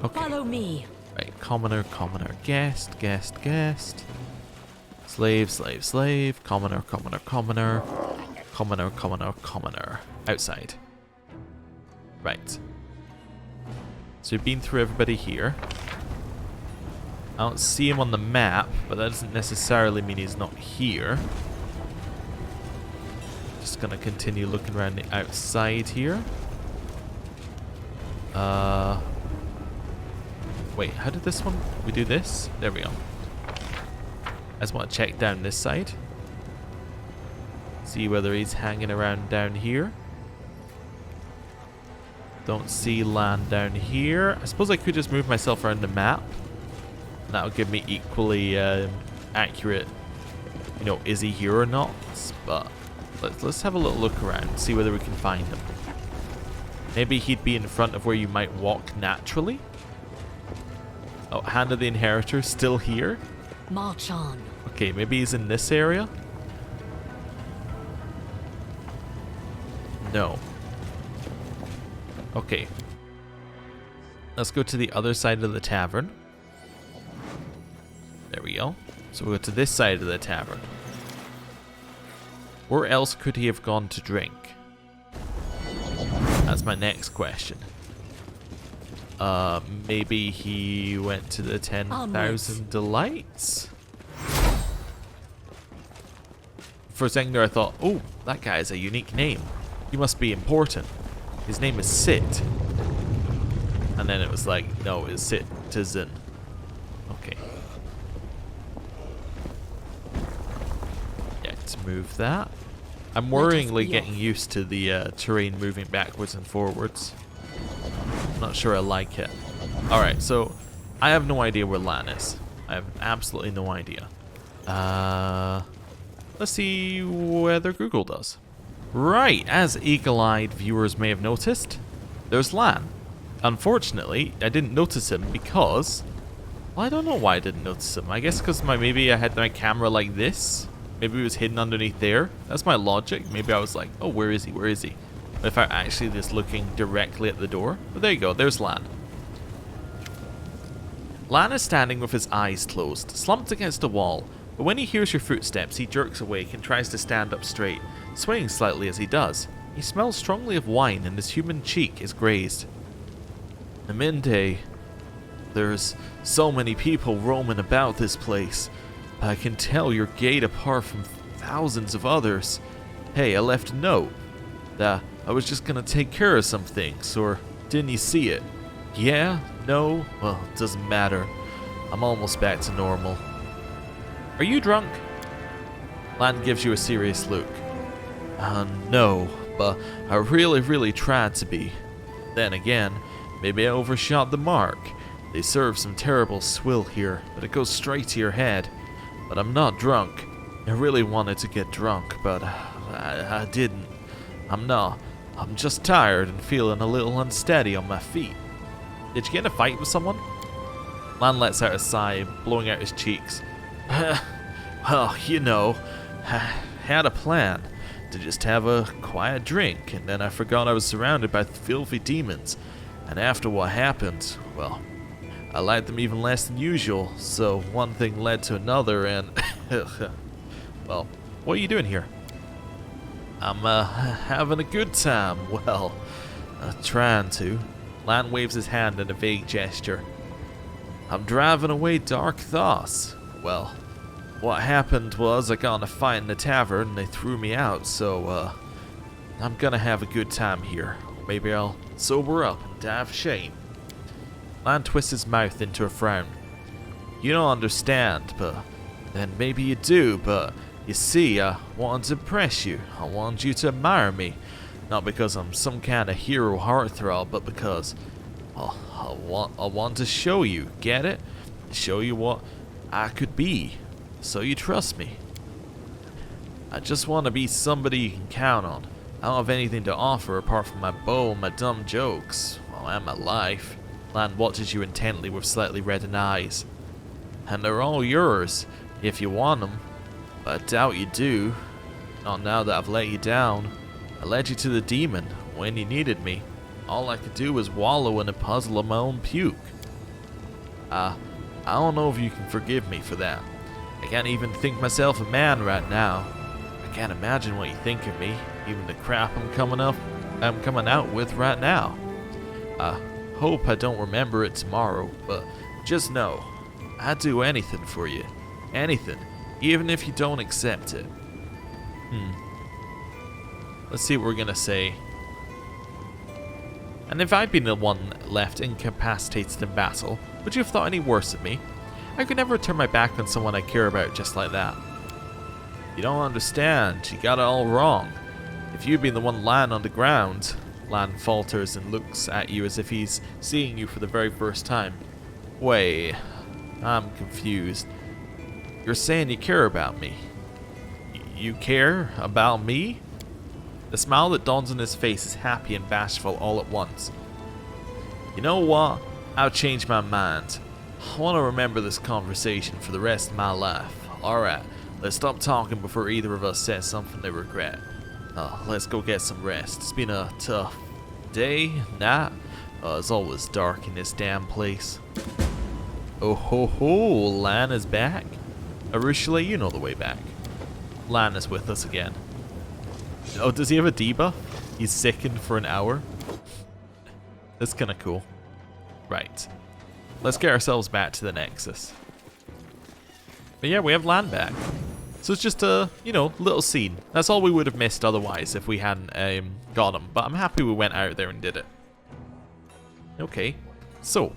Okay. Follow me. Right, commoner, commoner, guest, guest, guest. Slave, slave, slave. Commoner, commoner, commoner. Commoner, commoner, commoner. Outside. Right. So we've been through everybody here. I don't see him on the map, but that doesn't necessarily mean he's not here. Just gonna continue looking around the outside here. Wait, how did this one? We do this? There we go. I just want to check down this side. See whether he's hanging around down here. Don't see Lann down here. I suppose I could just move myself around the map. That'll give me equally accurate, you know, is he here or not? But let's have a little look around, see whether we can find him. Maybe he'd be in front of where you might walk naturally. Oh, Hand of the Inheritor still here? March on. Okay, maybe he's in this area? No. Okay. Let's go to the other side of the tavern. There we go. So we'll go to this side of the tavern. Where else could he have gone to drink? That's my next question. Maybe he went to the 10,000 Delights? For a second there I thought, oh, that guy has a unique name. He must be important. His name is Sit. And then it was like, no, it's Citizen. Okay. Yeah, to move that. I'm worryingly getting used to the terrain moving backwards and forwards. Not sure I like it. Alright, so I have no idea where Lann is. I have absolutely no idea. Let's see whether Google does. Right, as eagle-eyed viewers may have noticed, there's Lann. Unfortunately, I didn't notice him because... Well, I don't know why I didn't notice him. I guess because maybe I had my camera like this. Maybe he was hidden underneath there. That's my logic. Maybe I was like, oh, where is he? Where is he? But if I'm actually just looking directly at the door. But there you go. There's Lann. Lann is standing with his eyes closed, slumped against a wall. But when he hears your footsteps, he jerks awake and tries to stand up straight, swaying slightly as he does. He smells strongly of wine and his human cheek is grazed. Aminde, there's so many people roaming about this place. I can tell you're gayed apart from thousands of others. Hey, I left a note that I was just gonna take care of some things, or didn't you see it? Yeah? No? Well, it doesn't matter. I'm almost back to normal. Are you drunk? Lann gives you a serious look. No, but I really tried to be. Then again, maybe I overshot the mark. They serve some terrible swill here, but it goes straight to your head. But I'm not drunk. I really wanted to get drunk, but I didn't. I'm not. I'm just tired and feeling a little unsteady on my feet. Did you get in a fight with someone? Lann lets out a sigh, blowing out his cheeks. Well, you know, I had a plan to just have a quiet drink, and then I forgot I was surrounded by filthy demons. And after what happened, well, I liked them even less than usual, so one thing led to another, and... well, what are you doing here? I'm, having a good time. Well, trying to. Lann waves his hand in a vague gesture. I'm driving away dark thoughts. Well, what happened was I got in a fight in the tavern and they threw me out, so, I'm gonna have a good time here. Maybe I'll sober up and die of shame. Lann twists his mouth into a frown. You don't understand, but then maybe you do, but you see, I wanted to impress you. I wanted you to admire me. Not because I'm some kind of hero heartthrob, but because I want to show you, get it? Show you what I could be, so you trust me. I just want to be somebody you can count on. I don't have anything to offer apart from my bow and my dumb jokes, well, and my life. Lann watches you intently with slightly reddened eyes. And they're all yours, if you want them. But I doubt you do. Not now that I've let you down. I led you to the demon when you needed me. All I could do was wallow in a puzzle of my own puke. I don't know if you can forgive me for that. I can't even think myself a man right now. I can't imagine what you think of me, even the crap I'm coming out with right now. I hope I don't remember it tomorrow, but just know, I'd do anything for you. Anything, even if you don't accept it. Let's see what we're gonna say. And if I'd been the one left incapacitated in battle, would you have thought any worse of me? I could never turn my back on someone I care about just like that. You don't understand, you got it all wrong. If you'd been the one lying on the ground... Lann falters and looks at you as if he's seeing you for the very first time. Wait, I'm confused. You're saying you care about me. You care about me? The smile that dawns on his face is happy and bashful all at once. You know what? I'll change my mind. I want to remember this conversation for the rest of my life. Alright, let's stop talking before either of us says something they regret. Let's go get some rest. It's been a tough day, night. It's always dark in this damn place. Oh ho ho, Lann is back. Arueshalae, you know the way back. Lann is with us again. Oh, does he have a debuff? He's sickened for an hour? That's kinda cool. Right. Let's get ourselves back to the Nexus. But yeah, we have Lann back. So it's just a, little scene. That's all we would have missed otherwise if we hadn't got him. But I'm happy we went out there and did it. Okay. So.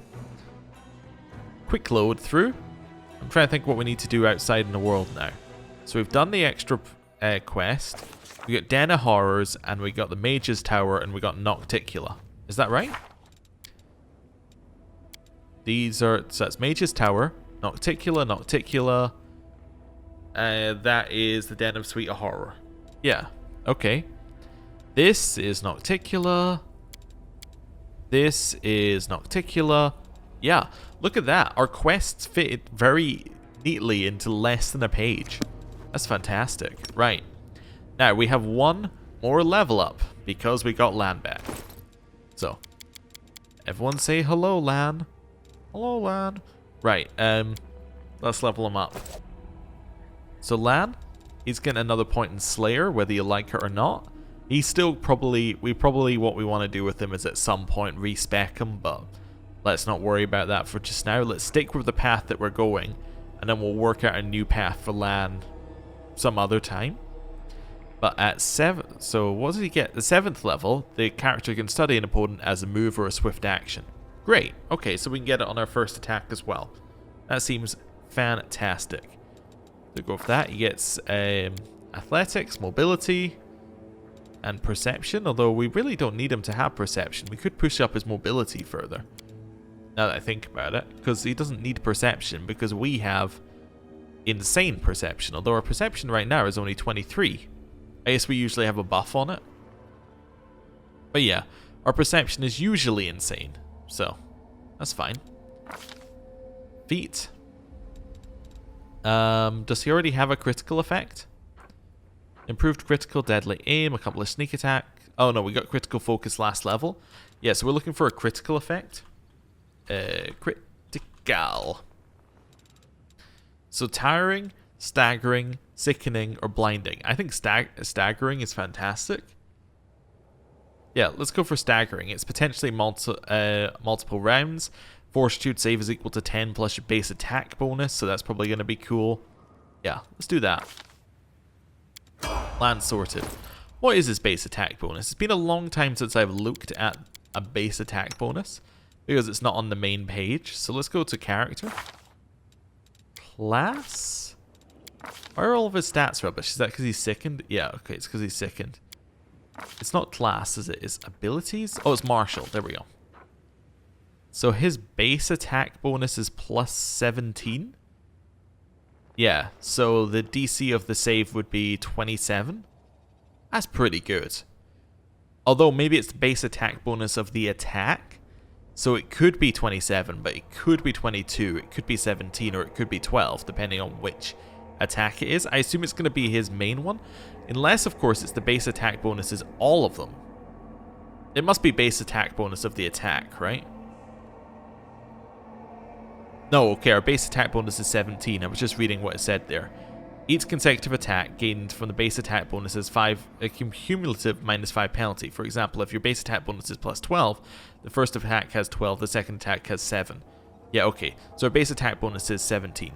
Quick load through. I'm trying to think what we need to do outside in the world now. So we've done the extra quest. We got Den of Horrors, and we got the Mage's Tower, and we got Nocticula. Is that right? These are... So that's Mage's Tower, Nocticula. That is the Den of Sweet Horror. Yeah. Okay. This is Nocticula. This is Nocticula. Yeah. Look at that. Our quests fit very neatly into less than a page. That's fantastic. Right. Now, we have one more level up because we got Lann back. So, everyone say hello, Lann. Hello, Lann. Right, let's level him up. So, Lann, he's getting another point in Slayer, whether you like it or not. He's still what we want to do with him is at some point respec him, but let's not worry about that for just now. Let's stick with the path that we're going, and then we'll work out a new path for Lann some other time. But at 7, so what does he get? The 7th level, the character can study an opponent as a move or a swift action. Great. Okay, so we can get it on our first attack as well. That seems fantastic. To go for that, he gets athletics, mobility, and perception. Although we really don't need him to have perception. We could push up his mobility further. Now that I think about it, because he doesn't need perception because we have insane perception. Although our perception right now is only 23. I guess we usually have a buff on it. But yeah, our perception is usually insane. So, that's fine. Feat. Does he already have a critical effect? Improved critical deadly aim, a couple of sneak attack. Oh no, we got critical focus last level. Yeah, so we're looking for a critical effect. Critical. So tiring, staggering, sickening, or blinding. I think staggering is fantastic. Yeah, let's go for staggering. It's potentially multiple rounds Fortitude save is equal to 10 plus your base attack bonus, so that's probably going to be cool. Yeah, let's do that. Lann sorted. What is his base attack bonus? It's been a long time since I've looked at a base attack bonus, because it's not on the main page. So let's go to character. Class? Why are all of his stats rubbish? Is that because he's sickened? Yeah, okay, it's because he's sickened. It's not class, is it? It's abilities? Oh, it's martial. There we go. So his base attack bonus is plus 17? Yeah, so the DC of the save would be 27? That's pretty good. Although maybe it's the base attack bonus of the attack. So it could be 27, but it could be 22, it could be 17, or it could be 12, depending on which attack it is. I assume it's going to be his main one. Unless, of course, it's the base attack bonuses, all of them. It must be base attack bonus of the attack, right? No, okay, our base attack bonus is 17. I was just reading what it said there. Each consecutive attack gained from the base attack bonus is a cumulative -5 penalty. For example, if your base attack bonus is plus 12, the first attack has 12, the second attack has 7. Yeah, okay, so our base attack bonus is 17.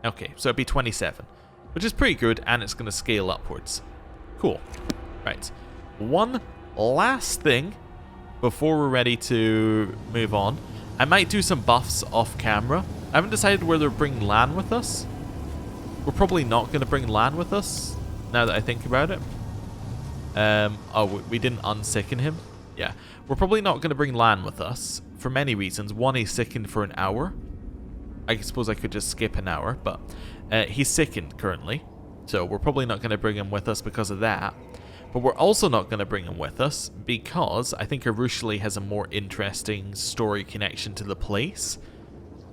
Okay, so it'd be 27, which is pretty good, and it's going to scale upwards. Cool. Right. One last thing before we're ready to move on. I might do some buffs off camera. I haven't decided whether to bring Lann with us. We're probably not going to bring Lann with us, now that I think about it. Oh, we didn't unsicken him? Yeah. We're probably not going to bring Lann with us, for many reasons. One, he's sickened for an hour. I suppose I could just skip an hour, but he's sickened currently. So we're probably not going to bring him with us because of that. But we're also not going to bring him with us because I think Arueshalae has a more interesting story connection to the place,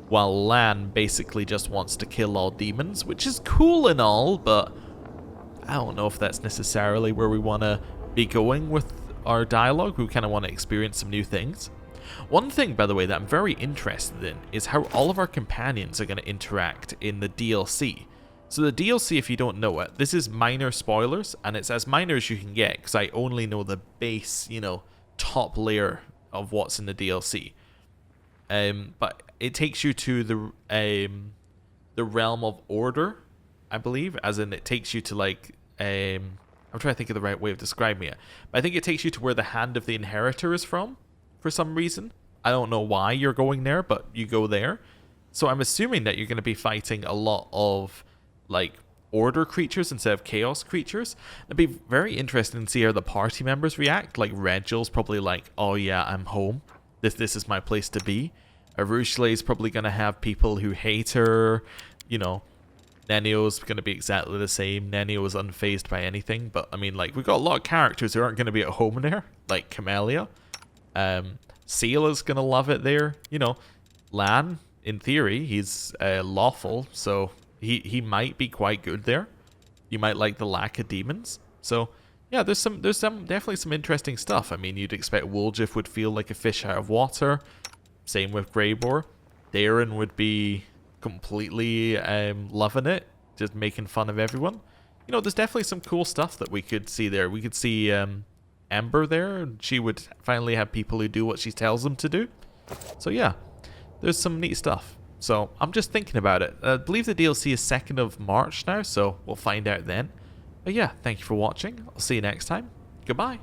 while Lann basically just wants to kill all demons, which is cool and all, but I don't know if that's necessarily where we want to be going with our dialogue. We kind of want to experience some new things. One thing, by the way, that I'm very interested in is how all of our companions are going to interact in the DLC. So the DLC, if you don't know it, this is minor spoilers, and it's as minor as you can get, because I only know the base, you know, top layer of what's in the DLC. But it takes you to the realm of order, I believe, as in it takes you to, like, I'm trying to think of the right way of describing it, but I think it takes you to where the Hand of the Inheritor is from, for some reason. I don't know why you're going there, but you go there. So I'm assuming that you're going to be fighting a lot of, like, order creatures instead of chaos creatures. It'd be very interesting to see how the party members react. Like, Regel's probably like, oh yeah, I'm home. This is my place to be. Arueshalae's probably going to have people who hate her. You know, Nenio's going to be exactly the same. Nenio is unfazed by anything. But, I mean, like, we've got a lot of characters who aren't going to be at home there. Like Camellia. Seelah's going to love it there. You know, Lann, in theory, he's lawful, so he might be quite good there. You might like the lack of demons. So, yeah, there's definitely some interesting stuff. I mean, you'd expect Woljif would feel like a fish out of water. Same with Greyboar. Daeran would be completely loving it, just making fun of everyone. You know, there's definitely some cool stuff that we could see there. We could see Ember there. She would finally have people who do what she tells them to do. So yeah, there's some neat stuff. So I'm just thinking about it. I believe the DLC is 2nd of March now, so we'll find out then. But yeah, thank you for watching. I'll see you next time. Goodbye.